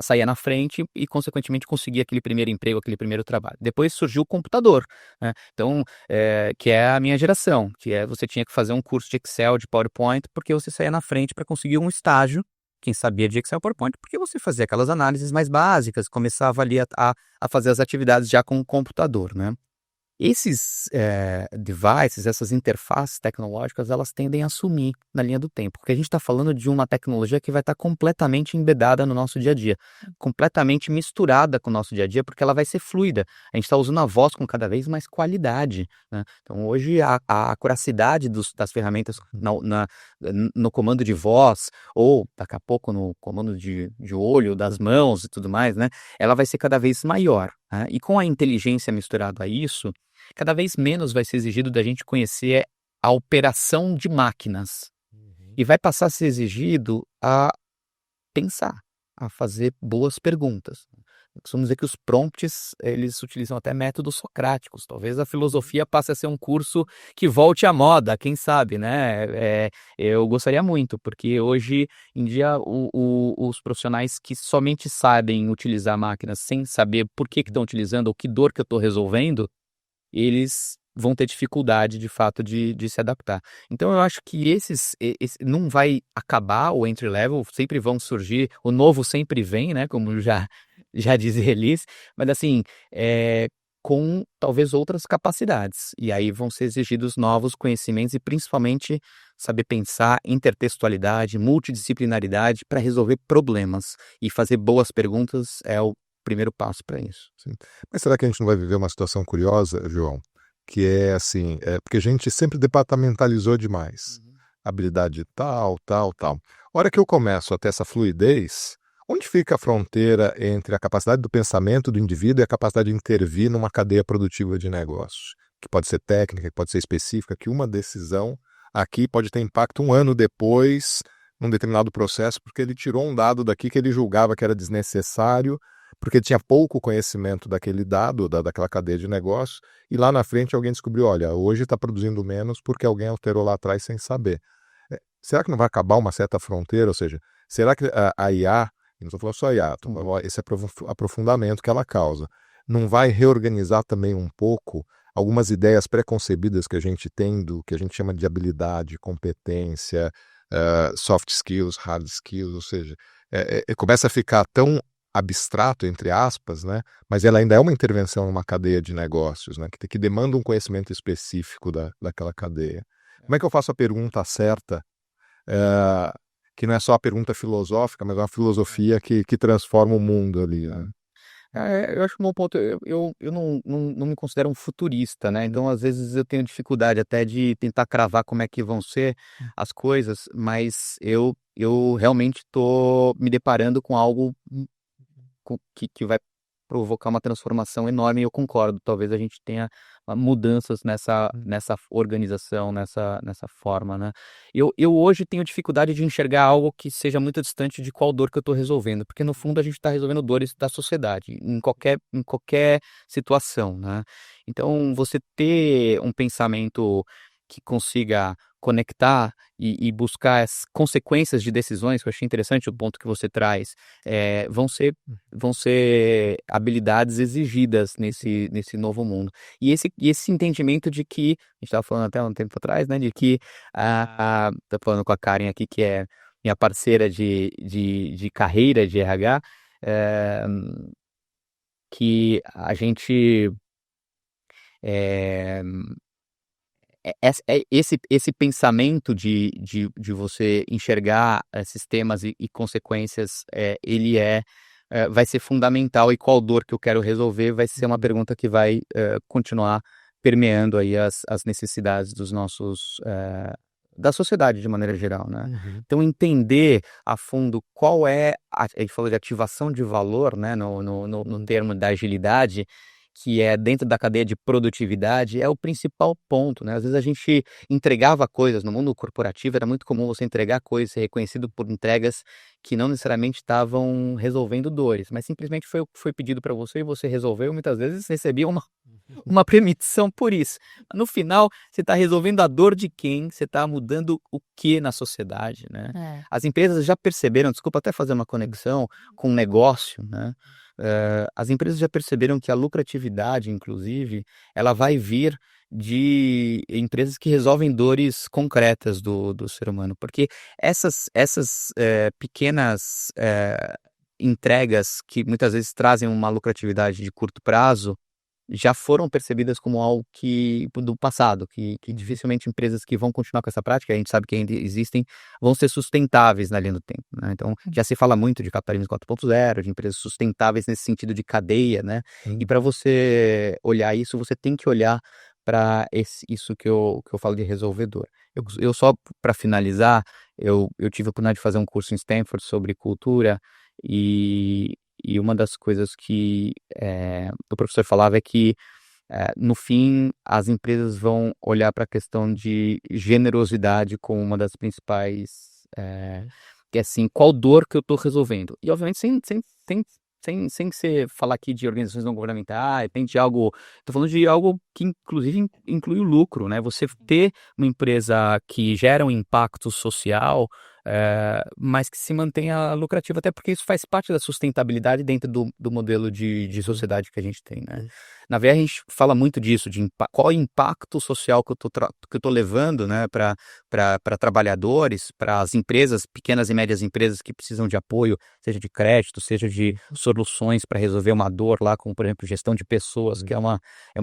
saía na frente e, consequentemente, conseguia aquele primeiro emprego, aquele primeiro trabalho. Depois surgiu o computador, né? Então, que é a minha geração, que você tinha que fazer um curso de Excel, de PowerPoint, porque você saía na frente para conseguir um estágio. Quem sabia de Excel e PowerPoint, porque você fazia aquelas análises mais básicas, começava ali a fazer as atividades já com o computador, né? Esses devices, essas interfaces tecnológicas, elas tendem a sumir na linha do tempo, porque a gente está falando de uma tecnologia que vai estar completamente embedada no nosso dia a dia, completamente misturada com o nosso dia a dia, porque ela vai ser fluida. A gente está usando a voz com cada vez mais qualidade, né? Então, hoje, a acuracidade das ferramentas no comando de voz, ou daqui a pouco no comando de olho, das mãos e tudo mais, né? Ela vai ser cada vez maior, né? E com a inteligência misturada a isso, cada vez menos vai ser exigido da gente conhecer a operação de máquinas. E vai passar a ser exigido a pensar, a fazer boas perguntas. Vamos dizer que os prompts, eles utilizam até métodos socráticos. Talvez a filosofia passe a ser um curso que volte à moda, quem sabe, né? Eu gostaria muito, porque hoje em dia os profissionais que somente sabem utilizar máquinas sem saber por que estão utilizando ou que dor que eu estou resolvendo, eles vão ter dificuldade, de fato, de se adaptar. Então, eu acho que esse não vai acabar o entry level, sempre vão surgir, o novo sempre vem, né, como já diz Elis, mas assim, com talvez outras capacidades, e aí vão ser exigidos novos conhecimentos e principalmente saber pensar, intertextualidade, multidisciplinaridade para resolver problemas, e fazer boas perguntas é o primeiro passo para isso. Sim. Mas será que a gente não vai viver uma situação curiosa, João? Que é assim, porque a gente sempre departamentalizou demais. Habilidade tal. A hora que eu começo a ter essa fluidez, onde fica a fronteira entre a capacidade do pensamento do indivíduo e a capacidade de intervir numa cadeia produtiva de negócios? Que pode ser técnica, que pode ser específica, que uma decisão aqui pode ter impacto um ano depois, num determinado processo, porque ele tirou um dado daqui que ele julgava que era desnecessário, porque tinha pouco conhecimento daquele dado, daquela cadeia de negócios, e lá na frente alguém descobriu, olha, hoje está produzindo menos porque alguém alterou lá atrás sem saber. Será que não vai acabar uma certa fronteira? Ou seja, será que a IA, não estou falando só IA, esse aprofundamento que ela causa, não vai reorganizar também um pouco algumas ideias preconcebidas que a gente tem do que a gente chama de habilidade, competência, soft skills, hard skills, ou seja, começa a ficar tão abstrato, entre aspas, né? Mas ela ainda é uma intervenção numa cadeia de negócios, né? Que demanda um conhecimento específico daquela cadeia. Como é que eu faço a pergunta certa, que não é só a pergunta filosófica, mas uma filosofia que transforma o mundo ali, né? Eu acho um bom ponto. Eu não me considero um futurista, né? Então, às vezes, eu tenho dificuldade até de tentar cravar como é que vão ser as coisas, mas eu realmente estou me deparando com algo que vai provocar uma transformação enorme, e eu concordo. Talvez a gente tenha mudanças nessa organização, nessa forma, né? Eu hoje tenho dificuldade de enxergar algo que seja muito distante de qual dor que eu estou resolvendo, porque no fundo a gente está resolvendo dores da sociedade, em qualquer situação, né? Então, você ter um pensamento que consiga conectar e buscar as consequências de decisões, que eu achei interessante o ponto que você traz, vão ser habilidades exigidas nesse novo mundo. E esse entendimento de que, a gente estava falando até um tempo atrás, né, de que, tô falando com a Karen aqui, que é minha parceira de carreira de RH, eh, que a gente, eh, esse pensamento de você enxergar sistemas e consequências, vai ser fundamental, e qual dor que eu quero resolver vai ser uma pergunta que vai continuar permeando aí as necessidades da sociedade de maneira geral, né? Então, entender a fundo qual é, a gente falou de ativação de valor, né, no termo da agilidade, que é dentro da cadeia de produtividade, é o principal ponto, né? Às vezes a gente entregava coisas no mundo corporativo, era muito comum você entregar coisas, ser reconhecido por entregas que não necessariamente estavam resolvendo dores, mas simplesmente foi pedido para você e você resolveu, e muitas vezes recebia uma permissão por isso. No final, você está resolvendo a dor de quem? Você está mudando o que na sociedade, né? É. As empresas já perceberam, desculpa até fazer uma conexão com o negócio, né? As empresas já perceberam que a lucratividade, inclusive, ela vai vir de empresas que resolvem dores concretas do ser humano, porque essas pequenas entregas que muitas vezes trazem uma lucratividade de curto prazo já foram percebidas como algo do passado, que dificilmente empresas que vão continuar com essa prática, a gente sabe que ainda existem, vão ser sustentáveis na linha do tempo, né? Então, já se fala muito de capitalismo 4.0, de empresas sustentáveis nesse sentido de cadeia, né? E para você olhar isso, você tem que olhar para isso que eu falo de resolvedor. Eu só, para finalizar, eu tive a oportunidade de fazer um curso em Stanford sobre cultura, e uma das coisas que o professor falava é que, no fim, as empresas vão olhar para a questão de generosidade como uma das principais, que é assim, qual dor que eu estou resolvendo? E, obviamente, sem ser falar aqui de organizações não governamentais, tem de algo, estou falando de algo que, inclusive, inclui o lucro, né? Você ter uma empresa que gera um impacto social, mas que se mantenha lucrativa, até porque isso faz parte da sustentabilidade dentro do modelo de sociedade que a gente tem, né? Na VR a gente fala muito disso, de qual é o impacto social que eu tô levando, né, para trabalhadores, para as empresas, pequenas e médias empresas que precisam de apoio, seja de crédito, seja de soluções para resolver uma dor lá, como, por exemplo, gestão de pessoas, que é uma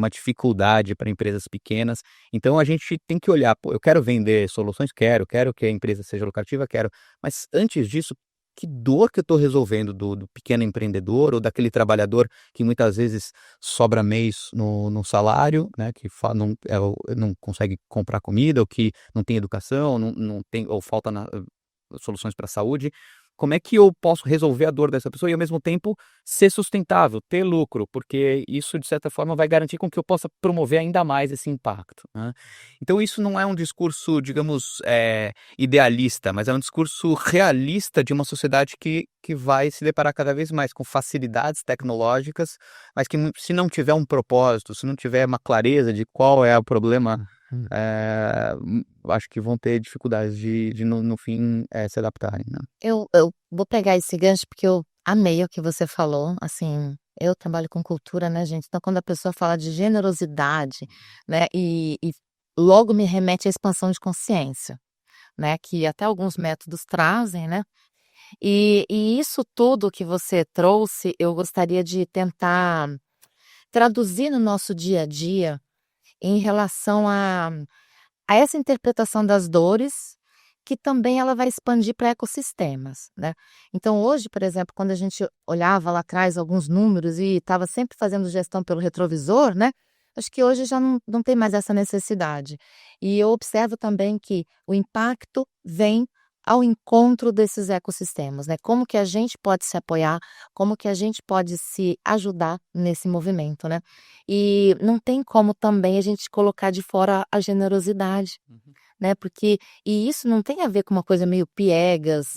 dificuldade para empresas pequenas. Então, a gente tem que olhar, pô, eu quero vender soluções, quero que a empresa seja lucrativa, quero, mas antes disso, que dor que eu estou resolvendo do pequeno empreendedor ou daquele trabalhador que muitas vezes sobra mês no salário, né, que não consegue comprar comida, ou que não tem educação, não tem, ou falta soluções para a saúde. Como é que eu posso resolver a dor dessa pessoa e, ao mesmo tempo, ser sustentável, ter lucro? Porque isso, de certa forma, vai garantir com que eu possa promover ainda mais esse impacto, né? Então, isso não é um discurso, digamos, idealista, mas é um discurso realista de uma sociedade que vai se deparar cada vez mais com facilidades tecnológicas, mas que, se não tiver um propósito, se não tiver uma clareza de qual é o problema, acho que vão ter dificuldades de no fim, se adaptarem, né? Eu vou pegar esse gancho, porque eu amei o que você falou, assim, eu trabalho com cultura, né, gente, então quando a pessoa fala de generosidade, né, e logo me remete à expansão de consciência, né, que até alguns métodos trazem, né, e isso tudo que você trouxe, eu gostaria de tentar traduzir no nosso dia a dia em relação a essa interpretação das dores que também ela vai expandir para ecossistemas, né. Então hoje, por exemplo, quando a gente olhava lá atrás alguns números e estava sempre fazendo gestão pelo retrovisor, né, acho que hoje já não tem mais essa necessidade. E eu observo também que o impacto vem ao encontro desses ecossistemas, né, como que a gente pode se apoiar, como que a gente pode se ajudar nesse movimento, né. E não tem como também a gente colocar de fora a generosidade, né, porque isso não tem a ver com uma coisa meio piegas,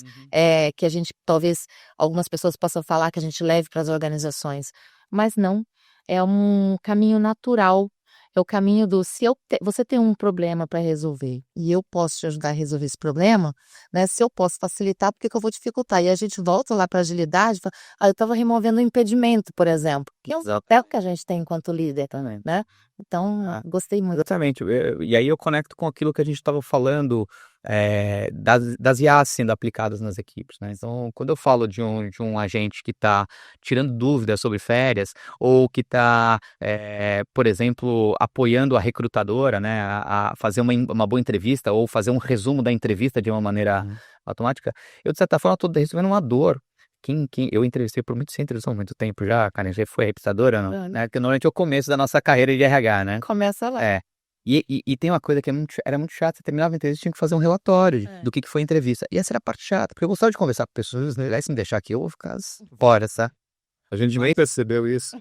que a gente talvez algumas pessoas possam falar que a gente leve para as organizações, mas não, é um caminho natural, é o caminho do se você tem um problema para resolver e eu posso te ajudar a resolver esse problema, né, se eu posso facilitar, por que que eu vou dificultar? E a gente volta lá para a agilidade, fala: "Ah, eu estava removendo um impedimento", por exemplo, que é um papel que a gente tem enquanto líder, Exatamente. né. Então, gostei muito. Exatamente. E aí eu conecto com aquilo que a gente estava falando, das IAs sendo aplicadas nas equipes, né. Então, quando eu falo de um agente que está tirando dúvidas sobre férias, ou que está, por exemplo, apoiando a recrutadora, né, a fazer uma boa entrevista, ou fazer um resumo da entrevista de uma maneira automática, eu de certa forma estou recebendo uma dor. Eu entrevistei por muito Você entrevistou há muito tempo já, Karen? Já foi recrutadora, não? Né, que normalmente é o começo da nossa carreira de RH, né. Começa lá. É. E tem uma coisa que era muito chata, você terminava a entrevista, tinha que fazer um relatório do que foi a entrevista. E essa era a parte chata, porque eu gostava de conversar com pessoas, né, aí se me deixar aqui eu vou ficar fora, sabe. A gente nem percebeu isso.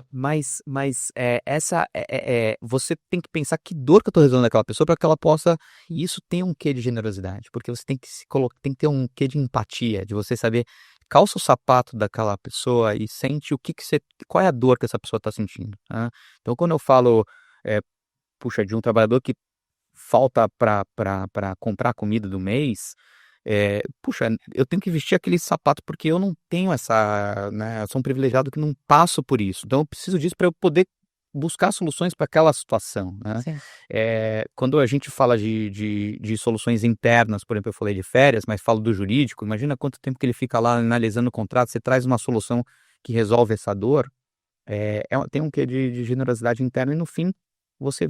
Mas, você tem que pensar que dor que eu tô resolvendo daquela pessoa para que ela possa, e isso tem um quê de generosidade, porque você tem que tem que ter um quê de empatia, de você saber, calça o sapato daquela pessoa e sente qual é a dor que essa pessoa tá sentindo, né. Então quando eu falo, eh, puxa, de um trabalhador que falta para comprar a comida do mês, puxa, eu tenho que vestir aquele sapato, porque eu não tenho essa, né, eu sou um privilegiado que não passo por isso, então eu preciso disso para eu poder buscar soluções para aquela situação, né. Sim. Quando a gente fala de soluções internas, por exemplo, eu falei de férias, mas falo do jurídico, imagina quanto tempo que ele fica lá analisando o contrato, você traz uma solução que resolve essa dor, tem um quê de generosidade interna e no fim você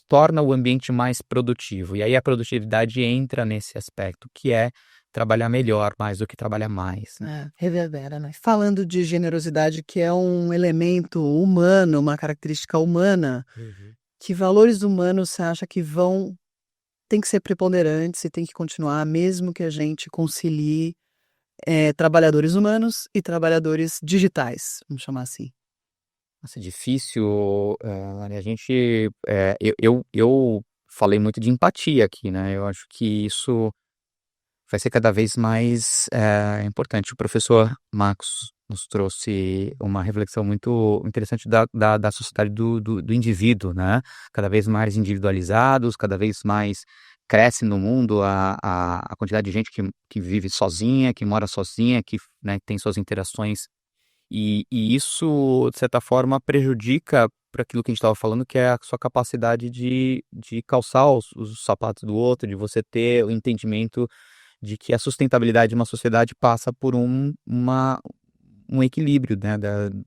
torna o ambiente mais produtivo. E aí a produtividade entra nesse aspecto, que é trabalhar melhor, mais do que trabalhar mais, né. Reverbera, né. Falando de generosidade, que é um elemento humano, uma característica humana, que valores humanos você acha que tem que ser preponderantes e tem que continuar, mesmo que a gente concilie, trabalhadores humanos e trabalhadores digitais, vamos chamar assim? Nossa, é difícil, a gente, eu falei muito de empatia aqui, né, eu acho que isso vai ser cada vez mais, importante. O professor Marcos nos trouxe uma reflexão muito interessante da sociedade do indivíduo, né, cada vez mais individualizados, cada vez mais cresce no mundo a quantidade de gente que vive sozinha, que mora sozinha, que, né, tem suas interações, e isso, de certa forma, prejudica para aquilo que a gente estava falando, que é a sua capacidade de calçar os sapatos do outro, de você ter o entendimento de que a sustentabilidade de uma sociedade passa por um equilíbrio, né,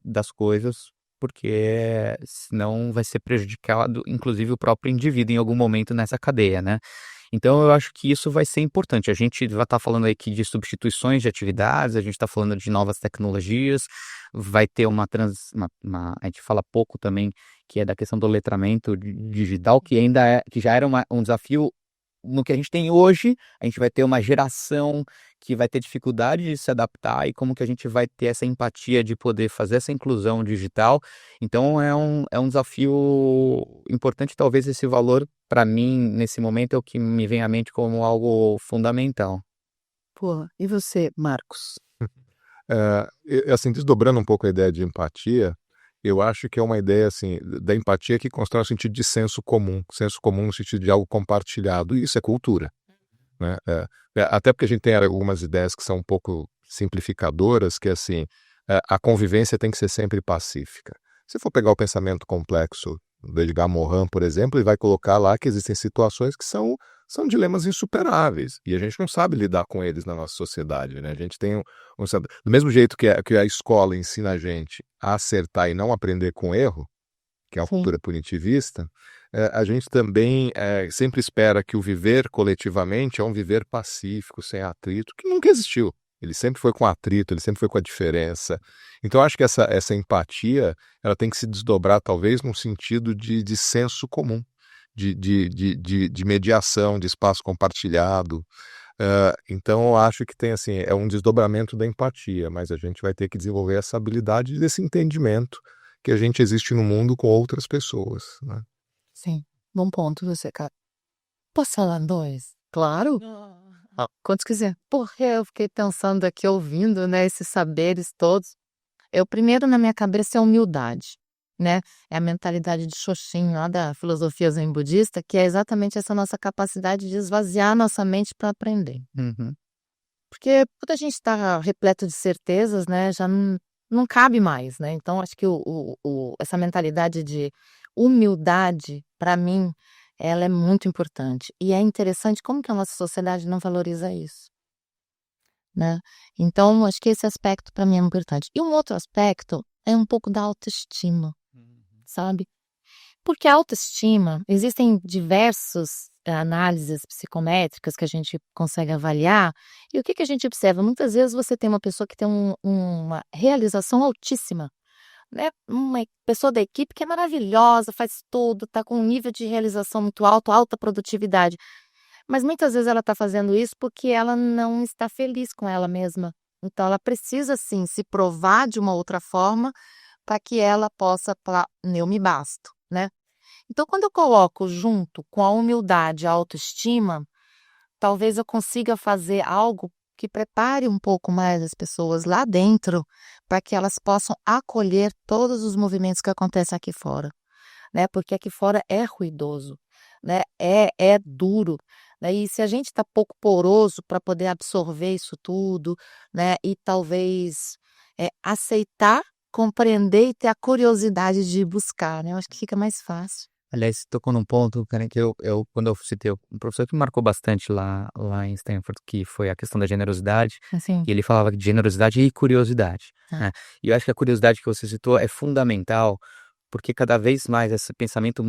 das coisas, porque senão vai ser prejudicado, inclusive, o próprio indivíduo em algum momento nessa cadeia, né. Então eu acho que isso vai ser importante. A gente vai estar falando aqui de substituições de atividades, a gente está falando de novas tecnologias, vai ter a gente fala pouco também, que é da questão do letramento digital, que já era um desafio no que a gente tem hoje. A gente vai ter uma geração que vai ter dificuldade de se adaptar, e como que a gente vai ter essa empatia de poder fazer essa inclusão digital. Então é um desafio importante, talvez esse valor, para mim, nesse momento, é o que me vem à mente como algo fundamental. Porra, e você, Marcos? Assim, desdobrando um pouco a ideia de empatia, eu acho que é uma ideia, assim, da empatia que constrói um sentido de senso comum no sentido de algo compartilhado, e isso é cultura, né. Até porque a gente tem algumas ideias que são um pouco simplificadoras, que assim, a convivência tem que ser sempre pacífica. Se for pegar o pensamento complexo do Edgar Morin, por exemplo, ele vai colocar lá que existem situações que são dilemas insuperáveis, e a gente não sabe lidar com eles na nossa sociedade, né. A gente tem do mesmo jeito que a escola ensina a gente a acertar e não aprender com erro, que é uma Sim. cultura punitivista, a gente também sempre espera que o viver coletivamente é um viver pacífico, sem atrito, que nunca existiu. Ele sempre foi com atrito, ele sempre foi com a diferença. Então, eu acho que essa empatia ela tem que se desdobrar, talvez, num sentido de senso comum, de mediação, de espaço compartilhado. Então, eu acho que tem assim, é um desdobramento da empatia, mas a gente vai ter que desenvolver essa habilidade desse entendimento que a gente existe no mundo com outras pessoas, né? Sim, bom ponto você, cara. Posso falar dois? Claro, quantos quiser. Porque eu fiquei pensando aqui, ouvindo, né, esses saberes todos. O primeiro na minha cabeça é a humildade, né? É a mentalidade de Xoxin, lá da filosofia zen budista, que é exatamente essa nossa capacidade de esvaziar nossa mente para aprender. Uhum. Porque quando a gente está repleto de certezas, né, já não cabe mais, né? Então, acho que essa mentalidade de humildade, para mim, ela é muito importante. E é interessante como que a nossa sociedade não valoriza isso, né? Então, acho que esse aspecto para mim é importante. E um outro aspecto é um pouco da autoestima, sabe? Porque a autoestima, existem diversas análises psicométricas que a gente consegue avaliar, e o que que a gente observa? Muitas vezes você tem uma pessoa que tem uma realização altíssima, né? Uma pessoa da equipe que é maravilhosa, faz tudo, está com um nível de realização muito alto, alta produtividade. Mas muitas vezes ela está fazendo isso porque ela não está feliz com ela mesma. Então ela precisa sim se provar de uma outra forma para que ela possa falar, eu me basto, né? Então, quando eu coloco junto com a humildade, a autoestima, talvez eu consiga fazer algo que prepare um pouco mais as pessoas lá dentro para que elas possam acolher todos os movimentos que acontecem aqui fora, né? Porque aqui fora é ruidoso, né? É duro, né? E se a gente está pouco poroso para poder absorver isso tudo, né? E talvez aceitar, compreender e ter a curiosidade de buscar, né? Eu acho que fica mais fácil. Aliás, você tocou num ponto, Karen, que quando eu citei um professor que me marcou bastante lá em Stanford, que foi a questão da generosidade, Assim, e ele falava de generosidade e curiosidade, né? E eu acho que a curiosidade que você citou é fundamental, porque cada vez mais esse pensamento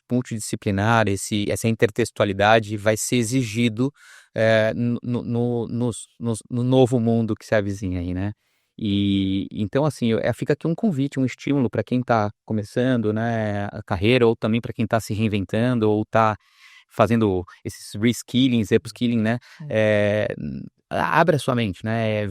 multidisciplinar, essa intertextualidade vai ser exigido no novo mundo que se avizinha aí, né? E então, assim, fica aqui um convite, um estímulo para quem está começando, né, a carreira, ou também para quem está se reinventando, ou está fazendo esses reskilling, upskilling, né? Abra sua mente, né?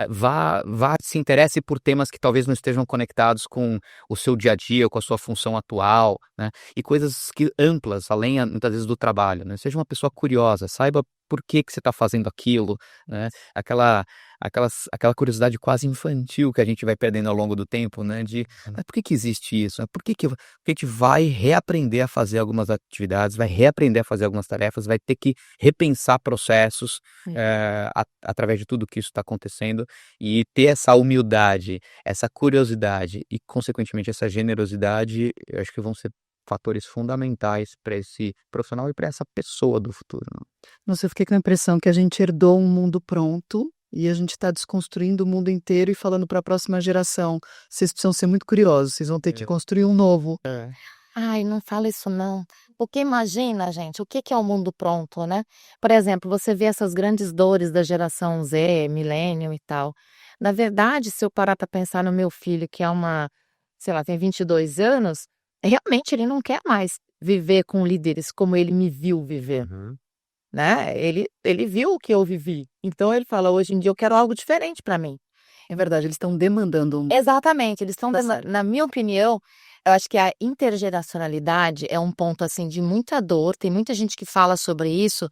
Vá, se interesse por temas que talvez não estejam conectados com o seu dia a dia, com a sua função atual, né? E coisas amplas, além muitas vezes do trabalho, né? Seja uma pessoa curiosa, saiba por que você está fazendo aquilo, né? Aquela curiosidade quase infantil que a gente vai perdendo ao longo do tempo, né? Mas por que existe isso? Por que a gente vai reaprender a fazer algumas atividades, vai reaprender a fazer algumas tarefas, vai ter que repensar processos através de tudo que isso está acontecendo, e ter essa humildade, essa curiosidade e, consequentemente, essa generosidade, eu acho que vão ser fatores fundamentais para esse profissional e para essa pessoa do futuro, né? Nossa, eu fiquei com a impressão que a gente herdou um mundo pronto e a gente está desconstruindo o mundo inteiro e falando para a próxima geração, vocês precisam ser muito curiosos, vocês vão ter que construir um novo. Ai, não fala isso não. Porque imagina, gente, o que que é o mundo pronto, né? Por exemplo, você vê essas grandes dores da geração Z, millennium e tal. Na verdade, se eu parar para pensar no meu filho, que é sei lá, tem 22 anos, realmente ele não quer mais viver com líderes como ele me viu viver, né? Ele viu o que eu vivi. Então ele fala, hoje em dia eu quero algo diferente para mim. É verdade, eles estão demandando Exatamente, eles estão, na minha opinião, eu acho que a intergeracionalidade é um ponto assim de muita dor, tem muita gente que fala sobre isso,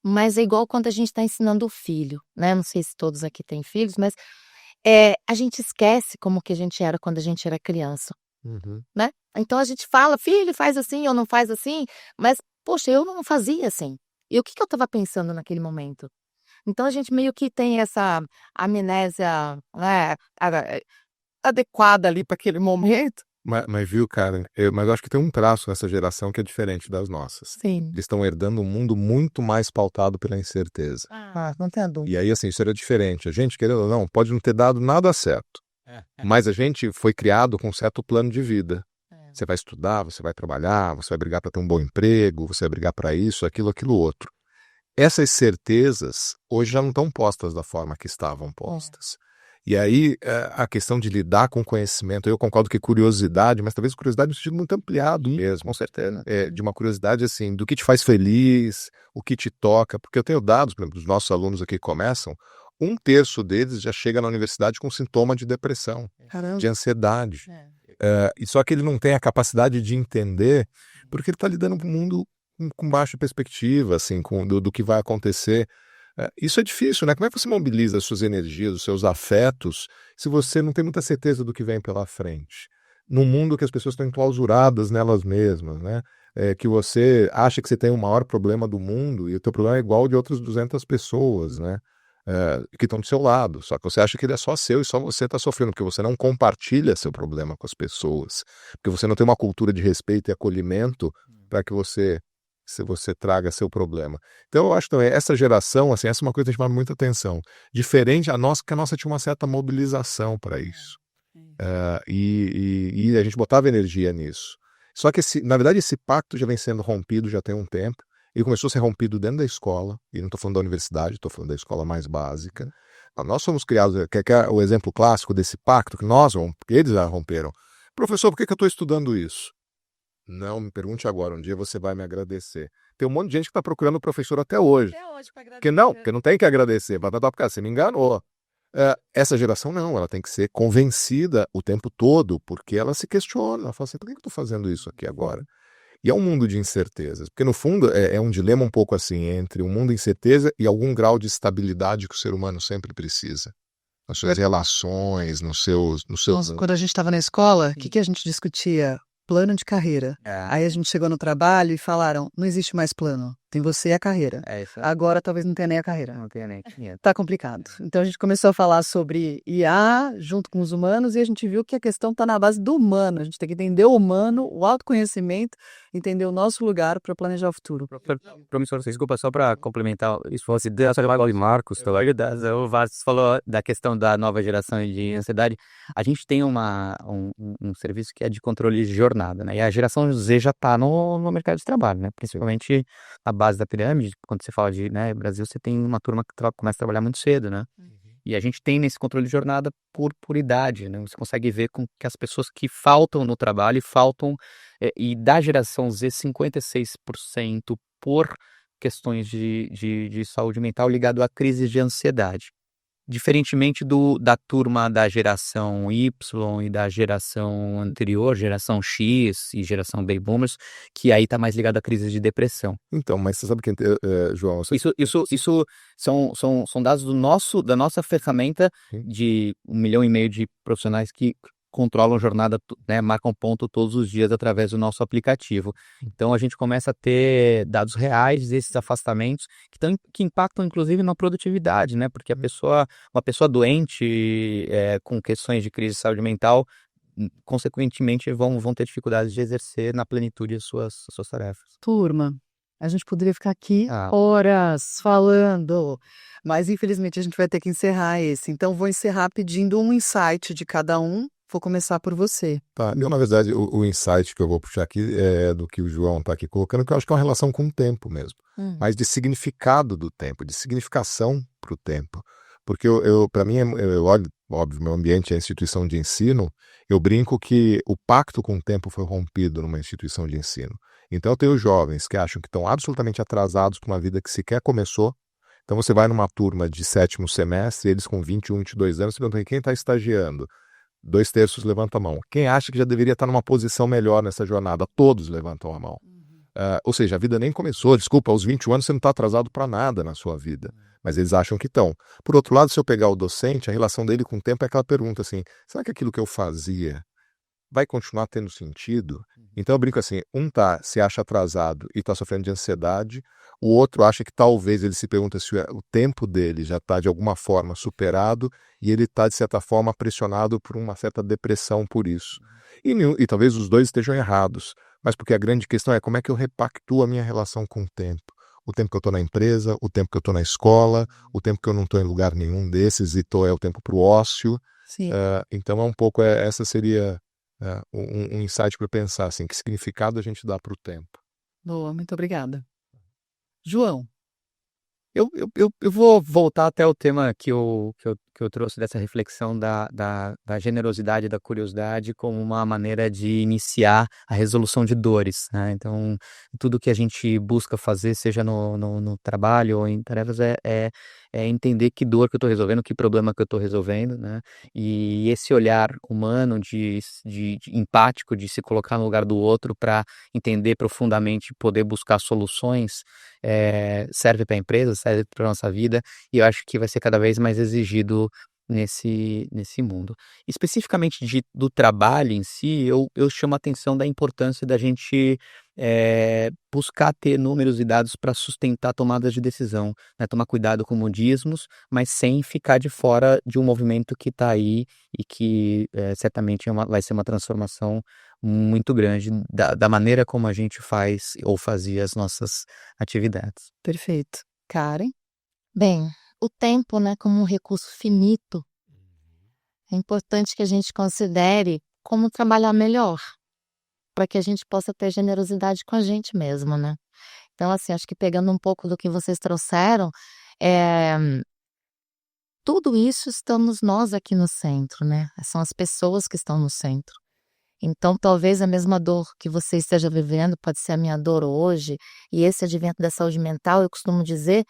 mas é igual quando a gente está ensinando o filho, né? Não sei se todos aqui têm filhos, mas a gente esquece como que a gente era quando a gente era criança, né? Então a gente fala, filho, faz assim ou não faz assim, mas, poxa, eu não fazia assim. E o que que eu estava pensando naquele momento? Então a gente meio que tem essa amnésia, né, adequada ali para aquele momento. Mas viu, cara, mas eu acho que tem um traço nessa geração que é diferente das nossas. Sim. Eles estão herdando um mundo muito mais pautado pela incerteza. Não tem dúvida. E aí, assim, isso era diferente. A gente, querendo ou não, pode não ter dado nada certo. Mas a gente foi criado com um certo plano de vida. Você vai estudar, você vai trabalhar, você vai brigar para ter um bom emprego, você vai brigar para isso, aquilo, aquilo outro. Essas certezas hoje já não estão postas da forma que estavam postas. E aí a questão de lidar com conhecimento, eu concordo que curiosidade, mas talvez curiosidade no sentido muito ampliado mesmo. Com certeza. De uma curiosidade assim, do que te faz feliz, o que te toca, porque eu tenho dados, por exemplo, dos nossos alunos aqui que começam, 1/3 deles já chega na universidade com sintoma de depressão, Caramba. de ansiedade. E só que ele não tem a capacidade de entender, porque ele está lidando com um mundo com baixa perspectiva, assim, do que vai acontecer. Isso é difícil, né? Como é que você mobiliza as suas energias, os seus afetos, se você não tem muita certeza do que vem pela frente? Num mundo que as pessoas estão enclausuradas nelas mesmas, né? Que você acha que você tem o maior problema do mundo e o teu problema é igual de outras 200 pessoas, né? Que estão do seu lado. Só que você acha que ele é só seu e só você está sofrendo, porque você não compartilha seu problema com as pessoas, porque você não tem uma cultura de respeito e acolhimento para que você traga seu problema. Então eu acho também, essa geração, assim, essa é uma coisa que chama muita atenção. Diferente a nossa, que a nossa tinha uma certa mobilização para isso. E a gente botava energia nisso. Só que, na verdade, esse pacto já vem sendo rompido já tem um tempo. Ele começou a ser rompido dentro da escola, e não estou falando da universidade, estou falando da escola mais básica. Nós fomos criados, que é o exemplo clássico desse pacto, que eles já romperam. Professor, por que eu estou estudando isso? Não me pergunte agora, um dia você vai me agradecer. Tem um monte de gente que está procurando o professor até hoje. Porque não tem que agradecer. Porque você me enganou. Essa geração não, ela tem que ser convencida o tempo todo, porque ela se questiona. Ela fala assim, por que eu estou fazendo isso aqui agora? E é um mundo de incertezas, porque no fundo é um dilema um pouco assim, entre um mundo de incerteza e algum grau de estabilidade que o ser humano sempre precisa. Nas suas relações, nos seus... Nossa, quando a gente estava na escola, o que a gente discutia? Plano de carreira. Aí a gente chegou no trabalho e falaram, não existe mais plano, tem você e a carreira. Isso. Agora talvez não tenha nem a carreira. Não tenho nem. Tá complicado. Então a gente começou a falar sobre IA junto com os humanos e a gente viu que a questão está na base do humano. A gente tem que entender o humano, o autoconhecimento, entender o nosso lugar para planejar o futuro. Professor, desculpa, só para complementar, isso fosse da de Marcos, o Vasco falou da questão da nova geração de ansiedade. A gente tem um serviço que é de controle de jornada, né? E a geração Z já está no mercado de trabalho, né? Principalmente a base da pirâmide, quando você fala de, né, Brasil, você tem uma turma que começa a trabalhar muito cedo, né? E a gente tem nesse controle de jornada por idade, né? Você consegue ver com que as pessoas que faltam no trabalho e da geração Z, 56% por questões de saúde mental ligado a crises de ansiedade. Diferentemente da turma da geração Y e da geração anterior, geração X e geração Baby Boomers, que aí está mais ligado a crises de depressão. Então, mas você sabe que, João... Isso são dados da nossa ferramenta de 1,5 milhão de profissionais que controlam a jornada, né, marcam ponto todos os dias através do nosso aplicativo. Então a gente começa a ter dados reais desses afastamentos que impactam inclusive na produtividade, né? Porque uma pessoa doente com questões de crise de saúde mental, consequentemente vão ter dificuldades de exercer na plenitude as suas tarefas. Turma, a gente poderia ficar aqui horas falando, mas infelizmente a gente vai ter que encerrar esse. Então vou encerrar pedindo um insight de cada um. Vou começar por você. Tá, na verdade, o insight que eu vou puxar aqui é do que o João está aqui colocando, que eu acho que é uma relação com o tempo mesmo. Mas de significado do tempo, de significação para o tempo. Porque para mim, eu olho, óbvio, meu ambiente é a instituição de ensino, eu brinco que o pacto com o tempo foi rompido numa instituição de ensino. Então eu tenho jovens que acham que estão absolutamente atrasados para uma vida que sequer começou. Então você vai numa turma de 7º semestre, eles com 21, 22 anos, você pergunta quem está estagiando? 2/3 levantam a mão. Quem acha que já deveria estar numa posição melhor nessa jornada? Todos levantam a mão. Ou seja, a vida nem começou. Desculpa, aos 21 anos você não está atrasado para nada na sua vida. Mas eles acham que estão. Por outro lado, se eu pegar o docente, a relação dele com o tempo é aquela pergunta assim, será que aquilo que eu fazia vai continuar tendo sentido? Então eu brinco assim, se acha atrasado e está sofrendo de ansiedade, o outro acha que talvez ele se pergunta se o tempo dele já está de alguma forma superado e ele está de certa forma pressionado por uma certa depressão por isso. E talvez os dois estejam errados, mas porque a grande questão é como é que eu repactuo a minha relação com o tempo. O tempo que eu estou na empresa, o tempo que eu estou na escola, o tempo que eu não estou em lugar nenhum desses e é o tempo para o ócio. Sim. Então é um pouco, essa seria um insight para pensar, assim, que significado a gente dá para o tempo. Boa, muito obrigada. João, Eu vou voltar até o tema que eu trouxe dessa reflexão da generosidade e da curiosidade como uma maneira de iniciar a resolução de dores, né? Então, tudo que a gente busca fazer, seja no trabalho ou em tarefas, é entender que dor que eu estou resolvendo, que problema que eu estou resolvendo, né? E esse olhar humano, de empático, de se colocar no lugar do outro para entender profundamente, poder buscar soluções, serve para a empresa, serve para a nossa vida, e eu acho que vai ser cada vez mais exigido nesse mundo. Especificamente do trabalho em si, eu chamo a atenção da importância da gente buscar ter números e dados para sustentar tomadas de decisão, né? Tomar cuidado com modismos, mas sem ficar de fora de um movimento que está aí e que certamente vai ser uma transformação muito grande da maneira como a gente faz ou fazia as nossas atividades. perfeito. Karen? Bem, o tempo, né, como um recurso finito, é importante que a gente considere como trabalhar melhor, para que a gente possa ter generosidade com a gente mesmo, né. Então, assim, acho que pegando um pouco do que vocês trouxeram, tudo isso estamos nós aqui no centro, né, são as pessoas que estão no centro. Então, talvez a mesma dor que você esteja vivendo pode ser a minha dor hoje, e esse advento da saúde mental, eu costumo dizer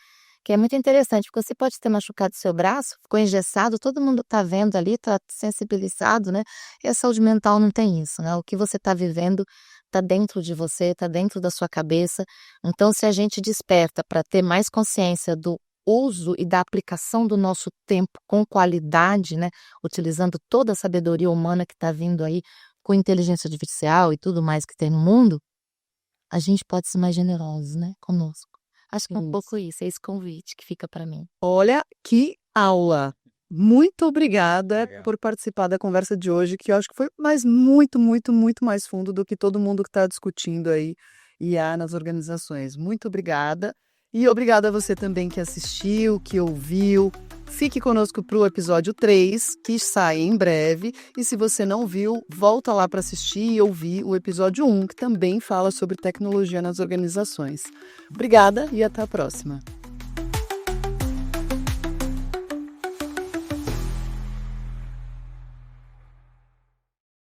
que é muito interessante, porque você pode ter machucado seu braço, ficou engessado, todo mundo está vendo ali, está sensibilizado, né? E a saúde mental não tem isso, né? O que você está vivendo está dentro de você, está dentro da sua cabeça. Então, se a gente desperta para ter mais consciência do uso e da aplicação do nosso tempo com qualidade, né? Utilizando toda a sabedoria humana que está vindo aí com inteligência artificial e tudo mais que tem no mundo, a gente pode ser mais generoso, né? Conosco. Acho que é um pouco isso, é esse convite que fica para mim. Olha que aula! Muito obrigada Legal. por participar da conversa de hoje, que eu acho que foi muito, muito, muito mais fundo do que todo mundo que está discutindo aí IA nas organizações. Muito obrigada. E obrigada a você também que assistiu, que ouviu. Fique conosco para o episódio 3, que sai em breve. E se você não viu, volta lá para assistir e ouvir o episódio 1, que também fala sobre tecnologia nas organizações. Obrigada e até a próxima.